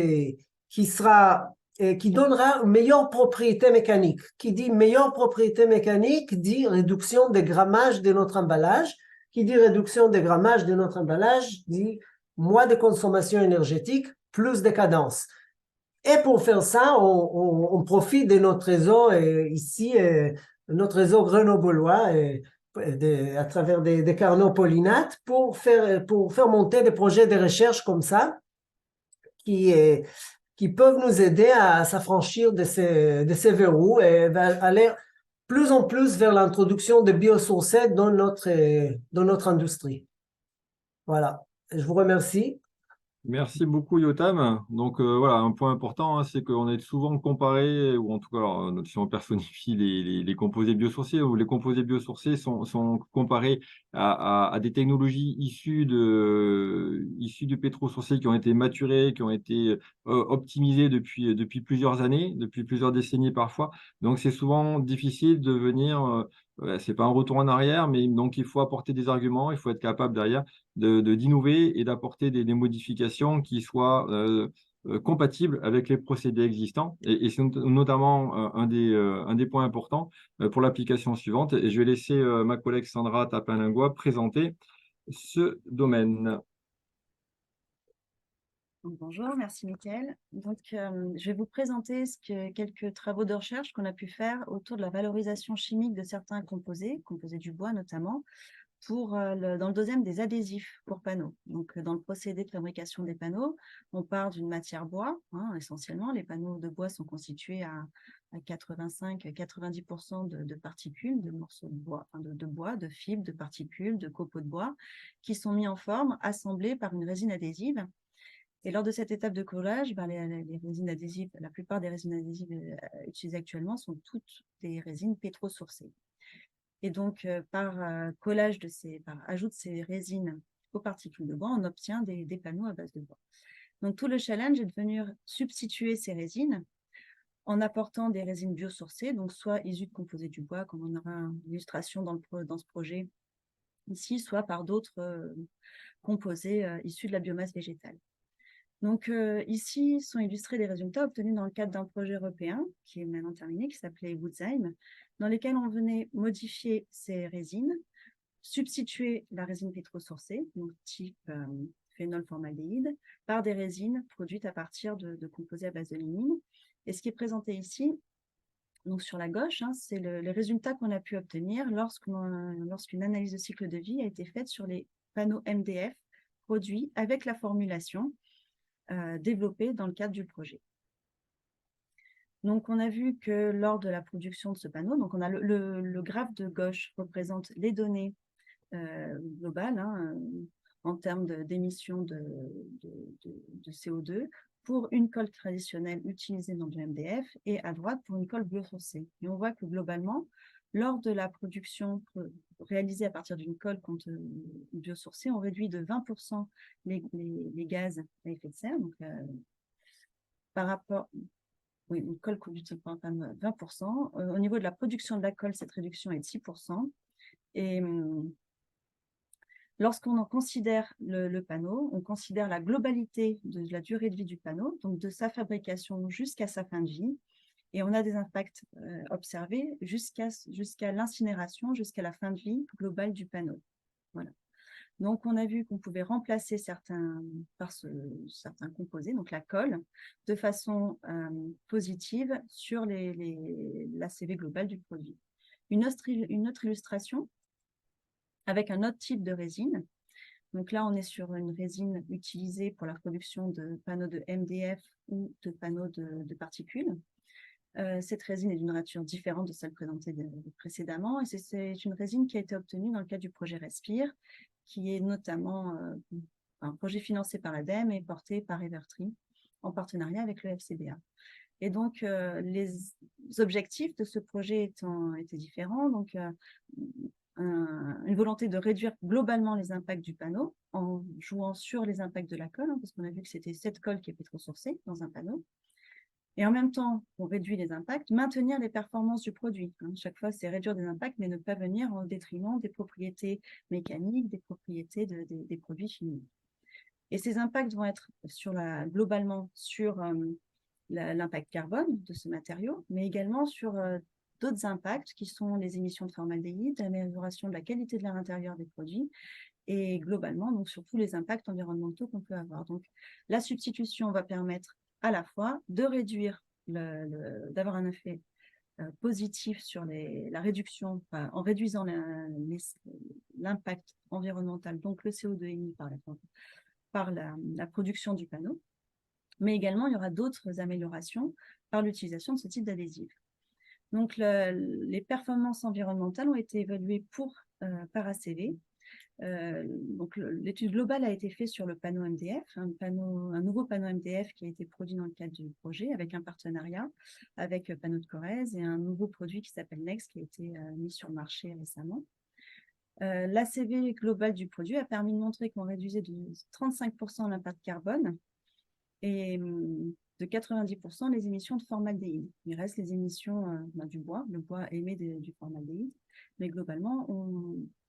Speaker 3: qui donnera une meilleure propriété mécanique. Qui dit meilleure propriété mécanique dit réduction des grammages de notre emballage. Qui dit réduction des grammages de notre emballage dit moins de consommation énergétique, plus de cadence. Et pour faire ça, on profite de notre réseau ici, notre réseau grenoblois, à travers des carnaux pollinates pour faire monter des projets de recherche comme ça qui peuvent nous aider à s'affranchir de ces verrous et aller plus en plus vers l'introduction de biosourcés dans notre industrie. Voilà, je vous remercie.
Speaker 1: Merci beaucoup, Yotam. Donc voilà, un point important, c'est qu'on est souvent comparé, ou en tout cas, alors, si on personnifie les composés biosourcés, ou les composés biosourcés sont comparés à des technologies issues du pétrosourcé qui ont été maturées, qui ont été optimisées depuis plusieurs années, depuis plusieurs décennies parfois. Donc c'est souvent difficile de venir, c'est pas un retour en arrière, mais donc il faut apporter des arguments, il faut être capable derrière d'innover et d'apporter des modifications qui soient compatibles avec les procédés existants. Et c'est notamment un des points importants pour l'application suivante. Et je vais laisser ma collègue Sandra Tapin-Lingois présenter ce domaine.
Speaker 4: Bonjour, merci Mickaël. Donc, je vais vous présenter quelques travaux de recherche qu'on a pu faire autour de la valorisation chimique de certains composés du bois notamment, dans le deuxième des adhésifs pour panneaux. Donc, dans le procédé de fabrication des panneaux, on part d'une matière bois, essentiellement. Les panneaux de bois sont constitués à 85-90% de particules, de morceaux de bois, de fibres, de particules, de copeaux de bois, qui sont mis en forme, assemblés par une résine adhésive. Et lors de cette étape de collage, ben, les résines adhésives, la plupart des résines adhésives utilisées actuellement sont toutes des résines pétro-sourcées. Et donc, par collage par ajout de ces résines aux particules de bois, on obtient des panneaux à base de bois. Donc, tout le challenge est de venir substituer ces résines en apportant des résines biosourcées, donc soit issues de composés du bois, comme on aura une illustration dans ce projet ici, soit par d'autres composés issus de la biomasse végétale. Donc ici sont illustrés les résultats obtenus dans le cadre d'un projet européen qui est maintenant terminé, qui s'appelait Woodsheim, dans lequel on venait modifier ces résines, substituer la résine pétro-sourcée, donc type phénolformaldéhyde, par des résines produites à partir de composés à base de lignine. Et ce qui est présenté ici, donc sur la gauche, hein, c'est les résultats qu'on a pu obtenir lorsqu'une analyse de cycle de vie a été faite sur les panneaux MDF produits avec la formulation développée dans le cadre du projet. Donc, on a vu que lors de la production de ce panneau, donc on a le graphe de gauche représente les données globales hein, en termes d'émissions de CO2 pour une colle traditionnelle utilisée dans du MDF et à droite pour une colle biosourcée. Et on voit que globalement, lors de la production réalisée à partir d'une colle biosourcée, on réduit de 20% les gaz à effet de serre. Donc, par rapport, oui, une colle conduite par 20%. Au niveau de la production de la colle, cette réduction est de 6%. Et lorsqu'on en considère le panneau, on considère la globalité de la durée de vie du panneau, donc de sa fabrication jusqu'à sa fin de vie. Et on a des impacts observés jusqu'à l'incinération, jusqu'à la fin de vie globale du panneau. Voilà. Donc, on a vu qu'on pouvait remplacer certains composés, donc la colle, de façon positive sur l'ACV global du produit. Une autre illustration avec un autre type de résine. Donc là, on est sur une résine utilisée pour la production de panneaux de MDF ou de panneaux de particules. Cette résine est d'une nature différente de celle présentée précédemment et c'est une résine qui a été obtenue dans le cadre du projet Respire, qui est notamment un projet financé par l'ADEME et porté par Evertree en partenariat avec le FCBA. Et donc, les objectifs de ce projet étaient différents. Donc, une volonté de réduire globalement les impacts du panneau en jouant sur les impacts de la colle, hein, parce qu'on a vu que c'était cette colle qui est pétro-sourcée dans un panneau. Et en même temps, on réduit les impacts, maintenir les performances du produit. Hein. Chaque fois, c'est réduire des impacts, mais ne pas venir au détriment des propriétés mécaniques, des propriétés des produits finis. Et ces impacts vont être globalement sur l'impact carbone de ce matériau, mais également sur d'autres impacts qui sont les émissions de formaldéhyde, l'amélioration de la qualité de l'air intérieur des produits et globalement, donc surtout les impacts environnementaux qu'on peut avoir. Donc, la substitution va permettre à la fois de réduire, d'avoir un effet positif sur la réduction, en réduisant l'impact environnemental, donc le CO2 émis par la production du panneau, mais également il y aura d'autres améliorations par l'utilisation de ce type d'adhésif. Donc les performances environnementales ont été évaluées par ACV. Donc l'étude globale a été faite sur le panneau MDF, un nouveau panneau MDF qui a été produit dans le cadre du projet avec un partenariat avec Panneaux de Corrèze et un nouveau produit qui s'appelle Next qui a été mis sur le marché récemment. L'ACV global du produit a permis de montrer qu'on réduisait de 35% l'impact carbone et de 90% les émissions de formaldéhyde. Il reste les émissions du bois. Le bois émet du formaldéhyde. Mais globalement,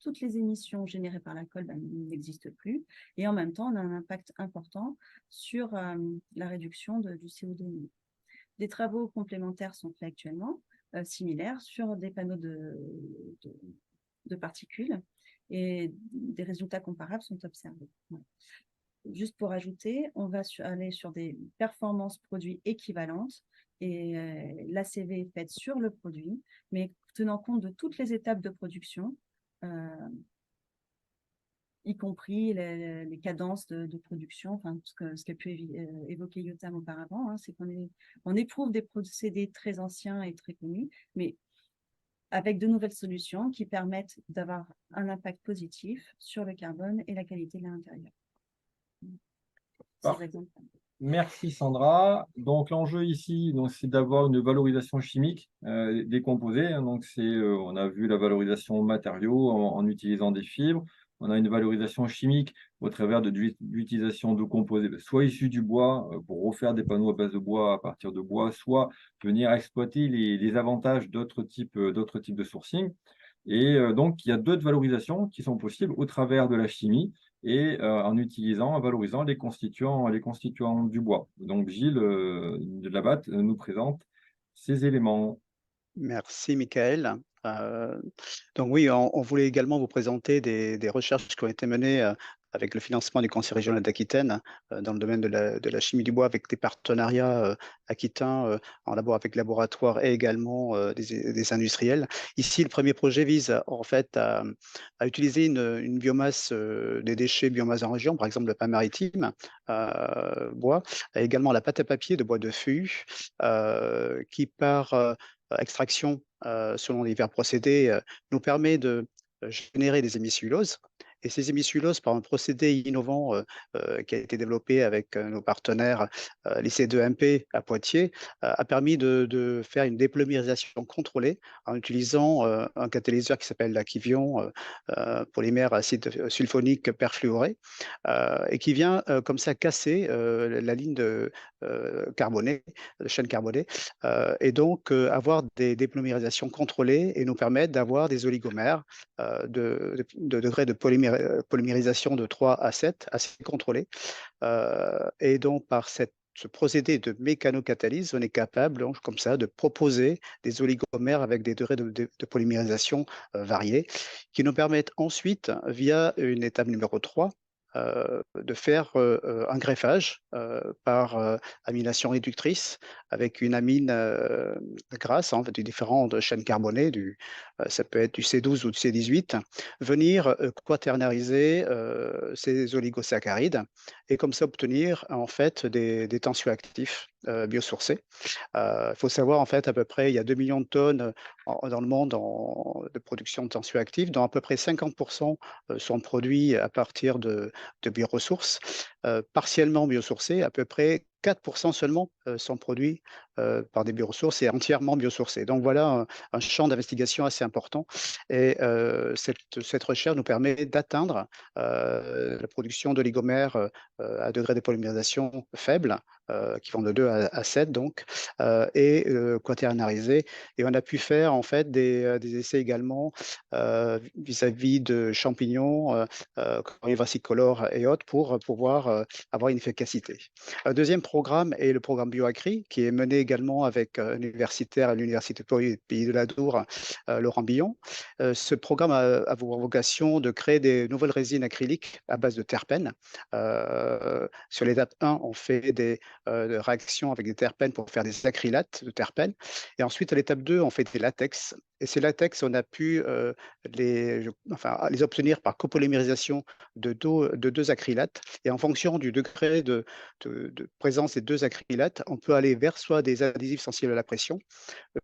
Speaker 4: toutes les émissions générées par la colle n'existent plus. Et en même temps, on a un impact important sur la réduction du CO2. Des travaux complémentaires sont faits actuellement, similaires, sur des panneaux de particules. Et des résultats comparables sont observés. Voilà. Juste pour ajouter, on va aller sur des performances produits équivalentes et l'ACV est faite sur le produit, mais tenant compte de toutes les étapes de production, y compris les cadences de production, enfin, ce qu'a pu évoquer Yotam auparavant, hein, c'est qu'on éprouve des procédés très anciens et très connus, mais avec de nouvelles solutions qui permettent d'avoir un impact positif sur le carbone et la qualité de l'intérieur.
Speaker 1: Parfait. Merci Sandra. Donc l'enjeu ici, c'est d'avoir une valorisation chimique des composés. Hein. Donc on a vu la valorisation matériaux en utilisant des fibres. On a une valorisation chimique au travers de l'utilisation de composés, soit issus du bois pour refaire des panneaux à base de bois à partir de bois, soit venir exploiter les avantages d'autres types de sourcing. Et donc il y a d'autres valorisations qui sont possibles au travers de la chimie et en valorisant les constituants du bois. Donc Gilles de Labatte nous présente ces éléments.
Speaker 5: Merci, Michael. Donc oui, on voulait également vous présenter des recherches qui ont été menées avec le financement du Conseil régional d'Aquitaine dans le domaine de la chimie du bois avec des partenariats aquitains en avec laboratoires et également des industriels. Ici, le premier projet vise en fait à utiliser une biomasse, des déchets biomasse en région, par exemple le pain maritime, bois, et également la pâte à papier de bois de fût qui par extraction selon divers procédés nous permet de générer des hémicelluloses. Et ces hémicelluloses, par un procédé innovant qui a été développé avec nos partenaires l'IC2MP à Poitiers, a permis de faire une dépolymérisation contrôlée en utilisant un catalyseur qui s'appelle la Kivion, polymère acide sulfonique perfluoré, et qui vient comme ça casser la ligne de carbonée, de chaîne carbonée, et donc avoir des dépolymérisations contrôlées et nous permettre d'avoir des oligomères de degrés de polymérisation de 3 à 7, assez contrôlés. Et donc, par ce procédé de mécanocatalyse, on est capable, donc, comme ça, de proposer des oligomères avec des degrés de polymérisation variés, qui nous permettent ensuite, via une étape numéro 3, de faire un greffage par amination réductrice avec une amine grasse, en fait, des différentes chaînes carbonées, ça peut être du C12 ou du C18, venir quaternariser ces oligosaccharides et comme ça obtenir en fait des tensioactifs biosourcés. Il faut savoir en fait à peu près il y a 2 millions de tonnes dans le monde de production de tensioactifs, dont à peu près 50% sont produits à partir de bioressources, partiellement biosourcées, à peu près 4% seulement sont produits par des bioressources et entièrement biosourcés. Donc voilà un champ d'investigation assez important. Et cette recherche nous permet d'atteindre la production d'oligomères à degré de polymérisation faible, qui vont de 2 à 7 donc, et quaternarisés. Et on a pu faire en fait des essais également vis-à-vis de champignons, versicolores et autres pour pouvoir avoir une efficacité. Un deuxième programme est le programme BioAcri, qui est mené également avec un universitaire à l'Université Pays de l'Adour, Laurent Billon. Ce programme a pour vocation de créer des nouvelles résines acryliques à base de terpènes. Sur l'étape 1, on fait des réactions avec des terpènes pour faire des acrylates de terpènes. Et ensuite, à l'étape 2, on fait des latex. Et ces latex, on a pu les obtenir par copolymérisation de 2 acrylates. Et en fonction du degré de présence des 2 acrylates, on peut aller vers soit des adhésifs sensibles à la pression,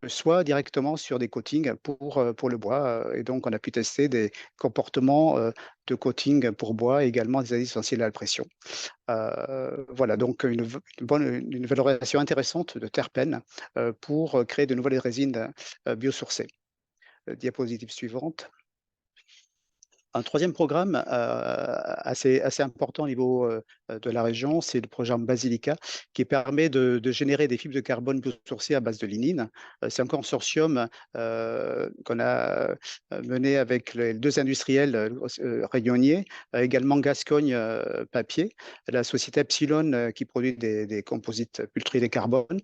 Speaker 5: soit directement sur des coatings pour le bois. Et donc, on a pu tester des comportements de coating pour bois et également des adhésifs sensibles à la pression. Voilà, donc une valorisation intéressante de terpènes pour créer de nouvelles résines biosourcées. Diapositive suivante. Un troisième programme assez important au niveau de la région, c'est le programme Basilica, qui permet de générer des fibres de carbone biosourcées à base de lignine. C'est un consortium qu'on a mené avec les 2 industriels réunionnais, également Gascogne Papier, la société Epsilon qui produit des composites pultridés carbone,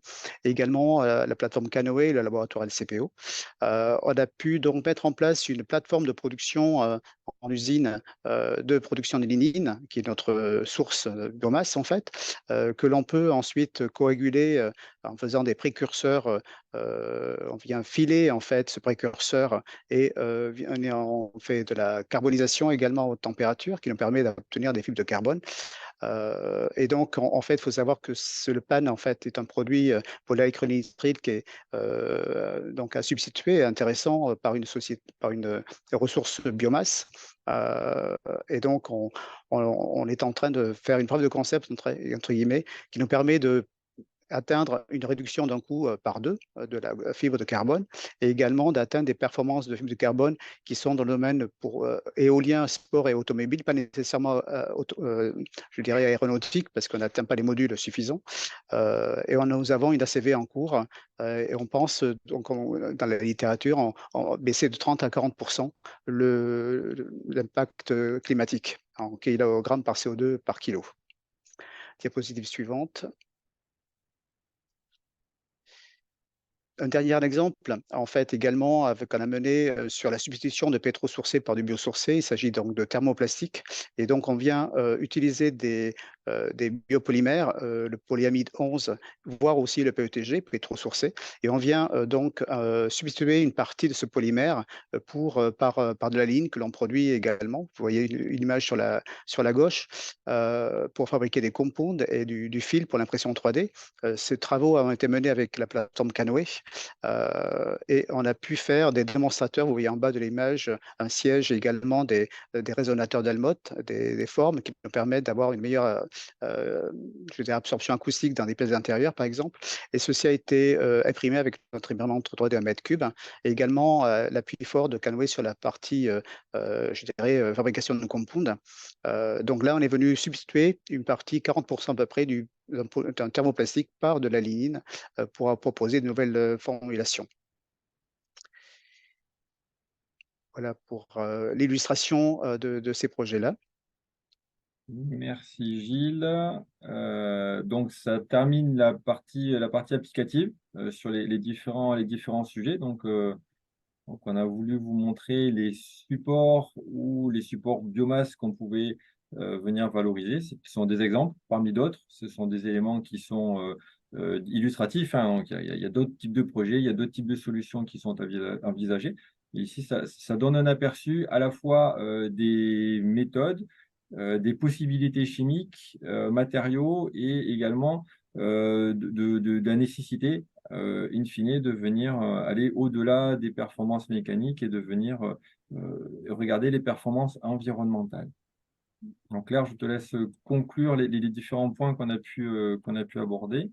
Speaker 5: et également la plateforme Canoë et le laboratoire LCPO. On a pu donc mettre en place une plateforme de production en usine de production de lignine, qui est notre source de biomasse en fait, que l'on peut ensuite coaguler en faisant des précurseurs. On vient filer en fait ce précurseur et on fait de la carbonisation également à haute température qui nous permet d'obtenir des fibres de carbone. Et donc, en fait, il faut savoir que le PAN, en fait, est un produit polyacrylonitrile qui est donc à substituer, intéressant par une ressource biomasse. Et donc, on est en train de faire une preuve de concept, entre guillemets, qui nous permet de atteindre une réduction d'un coût par 2 de la fibre de carbone et également d'atteindre des performances de fibre de carbone qui sont dans le domaine pour éolien, sport et automobile, pas nécessairement, je dirais, aéronautique, parce qu'on n'atteint pas les modules suffisants. Et nous avons une ACV en cours et on pense, donc, dans la littérature, baisser de 30 à 40% l'impact climatique en kilogrammes par CO2 par kilo. Diapositive suivante. Un dernier exemple, en fait, également, qu'on a mené sur la substitution de pétrosourcés par du biosourcé. Il s'agit donc de thermoplastique. Et donc, on vient utiliser des biopolymères, le polyamide 11, voire aussi le PETG, pétrosourcé. Et on vient donc substituer une partie de ce polymère par de la ligne que l'on produit également. Vous voyez une image sur la gauche pour fabriquer des compounds et du fil pour l'impression 3D. Ces travaux ont été menés avec la plateforme Canoë. Et on a pu faire des démonstrateurs, vous voyez en bas de l'image un siège et également des résonateurs Delmotte, des formes qui nous permettent d'avoir une meilleure je dirais, absorption acoustique dans des pièces intérieures par exemple. Et ceci a été imprimé avec notre imprimante 3D 1 mètre cube et également l'appui fort de Canoë sur la partie, je dirais, fabrication de compounds. Donc là, on est venu substituer une partie, 40% à peu près d'un thermoplastique par de la lignine pour proposer de nouvelles formulations. Voilà pour l'illustration de ces projets-là.
Speaker 1: Merci Gilles. Donc ça termine la partie applicative sur les différents sujets. Donc on a voulu vous montrer les supports ou les supports biomasse qu'on pouvait venir valoriser. Ce sont des exemples parmi d'autres. Ce sont des éléments qui sont illustratifs, hein. Donc, il y a d'autres types de projets, il y a d'autres types de solutions qui sont envisagées. Et ici, ça donne un aperçu à la fois des méthodes, des possibilités chimiques, matériaux et également de la nécessité in fine, de venir aller au-delà des performances mécaniques et de venir regarder les performances environnementales. Donc Claire, je te laisse conclure les différents points qu'on a pu aborder.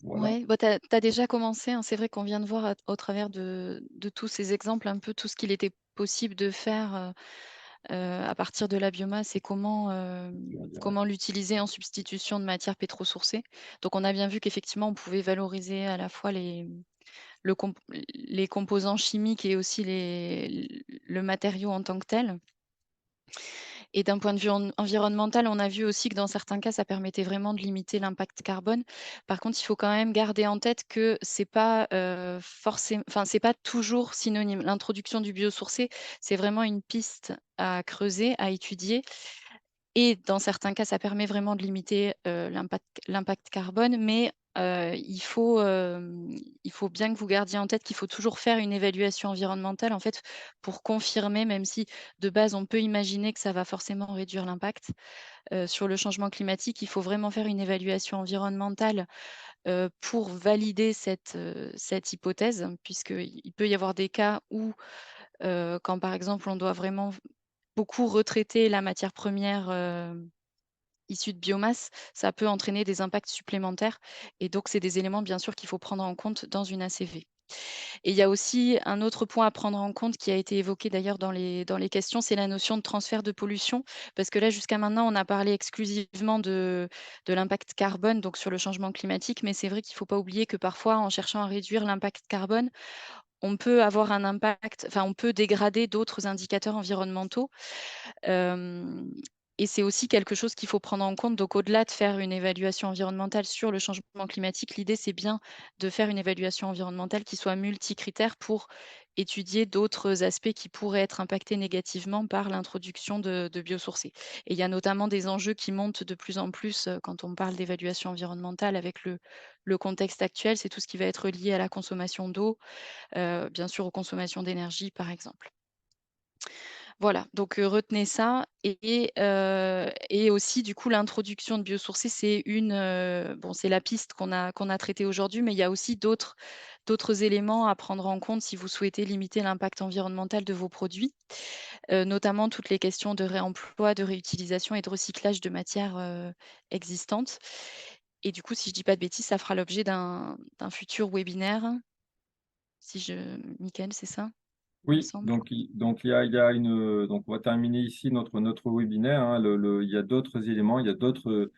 Speaker 1: Voilà.
Speaker 2: Ouais, bah, tu as déjà commencé, hein. C'est vrai qu'on vient de voir au travers de tous ces exemples un peu tout ce qu'il était possible de faire à partir de la biomasse et comment l'utiliser en substitution de matières pétrosourcées. Donc on a bien vu qu'effectivement, on pouvait valoriser à la fois les composants chimiques et aussi le matériau en tant que tel. Et d'un point de vue environnemental, on a vu aussi que dans certains cas, ça permettait vraiment de limiter l'impact carbone. Par contre, il faut quand même garder en tête que c'est pas c'est pas toujours synonyme. L'introduction du biosourcé, c'est vraiment une piste à creuser, à étudier. Et dans certains cas, ça permet vraiment de limiter l'impact carbone, mais il faut bien que vous gardiez en tête qu'il faut toujours faire une évaluation environnementale, en fait, pour confirmer, même si de base, on peut imaginer que ça va forcément réduire l'impact sur le changement climatique. Il faut vraiment faire une évaluation environnementale pour valider cette hypothèse, puisqu'il peut y avoir des cas où, quand par exemple, on doit vraiment beaucoup retraiter la matière première issue de biomasse, ça peut entraîner des impacts supplémentaires. Et donc, c'est des éléments, bien sûr, qu'il faut prendre en compte dans une ACV. Et il y a aussi un autre point à prendre en compte qui a été évoqué d'ailleurs dans les questions, c'est la notion de transfert de pollution. Parce que là, jusqu'à maintenant, on a parlé exclusivement de l'impact carbone, donc sur le changement climatique. Mais c'est vrai qu'il ne faut pas oublier que parfois, en cherchant à réduire l'impact carbone, on peut avoir un impact, enfin, on peut dégrader d'autres indicateurs environnementaux. Et c'est aussi quelque chose qu'il faut prendre en compte. Donc, au-delà de faire une évaluation environnementale sur le changement climatique, l'idée, c'est bien de faire une évaluation environnementale qui soit multicritère pour étudier d'autres aspects qui pourraient être impactés négativement par l'introduction de biosourcés. Et il y a notamment des enjeux qui montent de plus en plus quand on parle d'évaluation environnementale avec le contexte actuel. C'est tout ce qui va être lié à la consommation d'eau, bien sûr aux consommations d'énergie, par exemple. Voilà, donc retenez ça et aussi du coup l'introduction de biosourcés, c'est bon, c'est la piste qu'on a traitée aujourd'hui, mais il y a aussi d'autres éléments à prendre en compte si vous souhaitez limiter l'impact environnemental de vos produits, notamment toutes les questions de réemploi, de réutilisation et de recyclage de matières, existantes et du coup, si je dis pas de bêtises, ça fera l'objet d'un futur webinaire, si je Mickaël, c'est ça? Il me
Speaker 1: Oui,
Speaker 2: semble.
Speaker 1: donc on va terminer ici notre webinaire, hein. Il y a d'autres éléments, il y a d'autres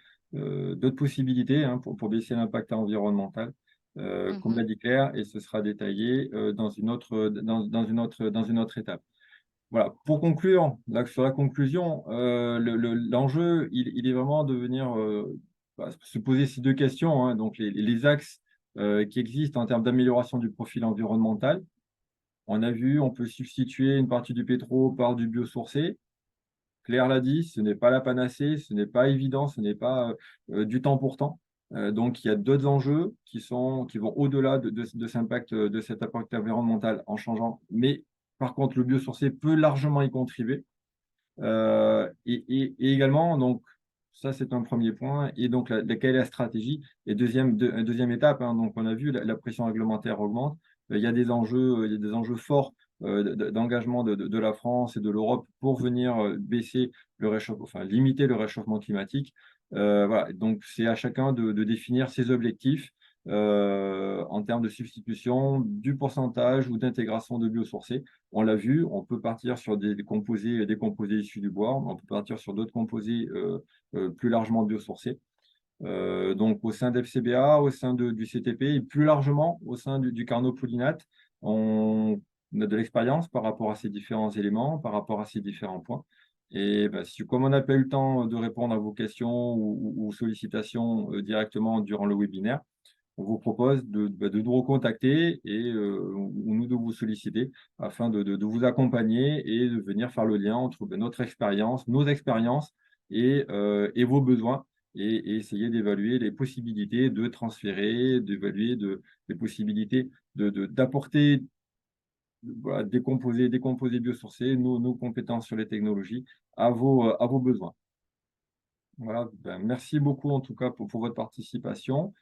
Speaker 1: possibilités, hein, pour baisser l'impact environnemental, comme
Speaker 2: Mmh.
Speaker 1: l'a dit Claire, et ce sera détaillé dans une autre étape. Voilà. Pour conclure, là, sur la conclusion, l'enjeu, il est vraiment de venir se poser ces deux questions, hein. Donc les axes qui existent en termes d'amélioration du profil environnemental. On a vu, on peut substituer une partie du pétro par du biosourcé. Claire l'a dit, ce n'est pas la panacée, ce n'est pas évident, ce n'est pas du temps pour temps. Donc, il y a d'autres enjeux qui vont au-delà de cet impact environnemental en changeant. Mais par contre, le biosourcé peut largement y contribuer. Et également, donc, ça, c'est un premier point. Et donc, quelle est la stratégie? Et deuxième étape, hein, donc, on a vu, la pression réglementaire augmente. Il y a des enjeux forts d'engagement de la France et de l'Europe pour venir baisser le réchauffement, enfin, limiter le réchauffement climatique. Voilà. Donc, c'est à chacun de définir ses objectifs en termes de substitution, du pourcentage ou d'intégration de biosourcés. On l'a vu, on peut partir sur des composés issus du bois, on peut partir sur d'autres composés plus largement biosourcés. Donc au sein d'FCBA, au sein du CTP et plus largement au sein du Carnot Poulinate, on a de l'expérience par rapport à ces différents éléments, par rapport à ces différents points. Et ben, comme on n'a pas eu le temps de répondre à vos questions ou sollicitations directement durant le webinaire, on vous propose de nous recontacter ou nous de vous solliciter afin de vous accompagner et de venir faire le lien entre notre expérience, nos expériences et vos besoins et essayer d'évaluer les possibilités de transférer, d'évaluer les possibilités d'apporter voilà, des composés biosourcés, nos compétences sur les technologies à vos besoins. Voilà, ben, merci beaucoup en tout cas pour votre participation.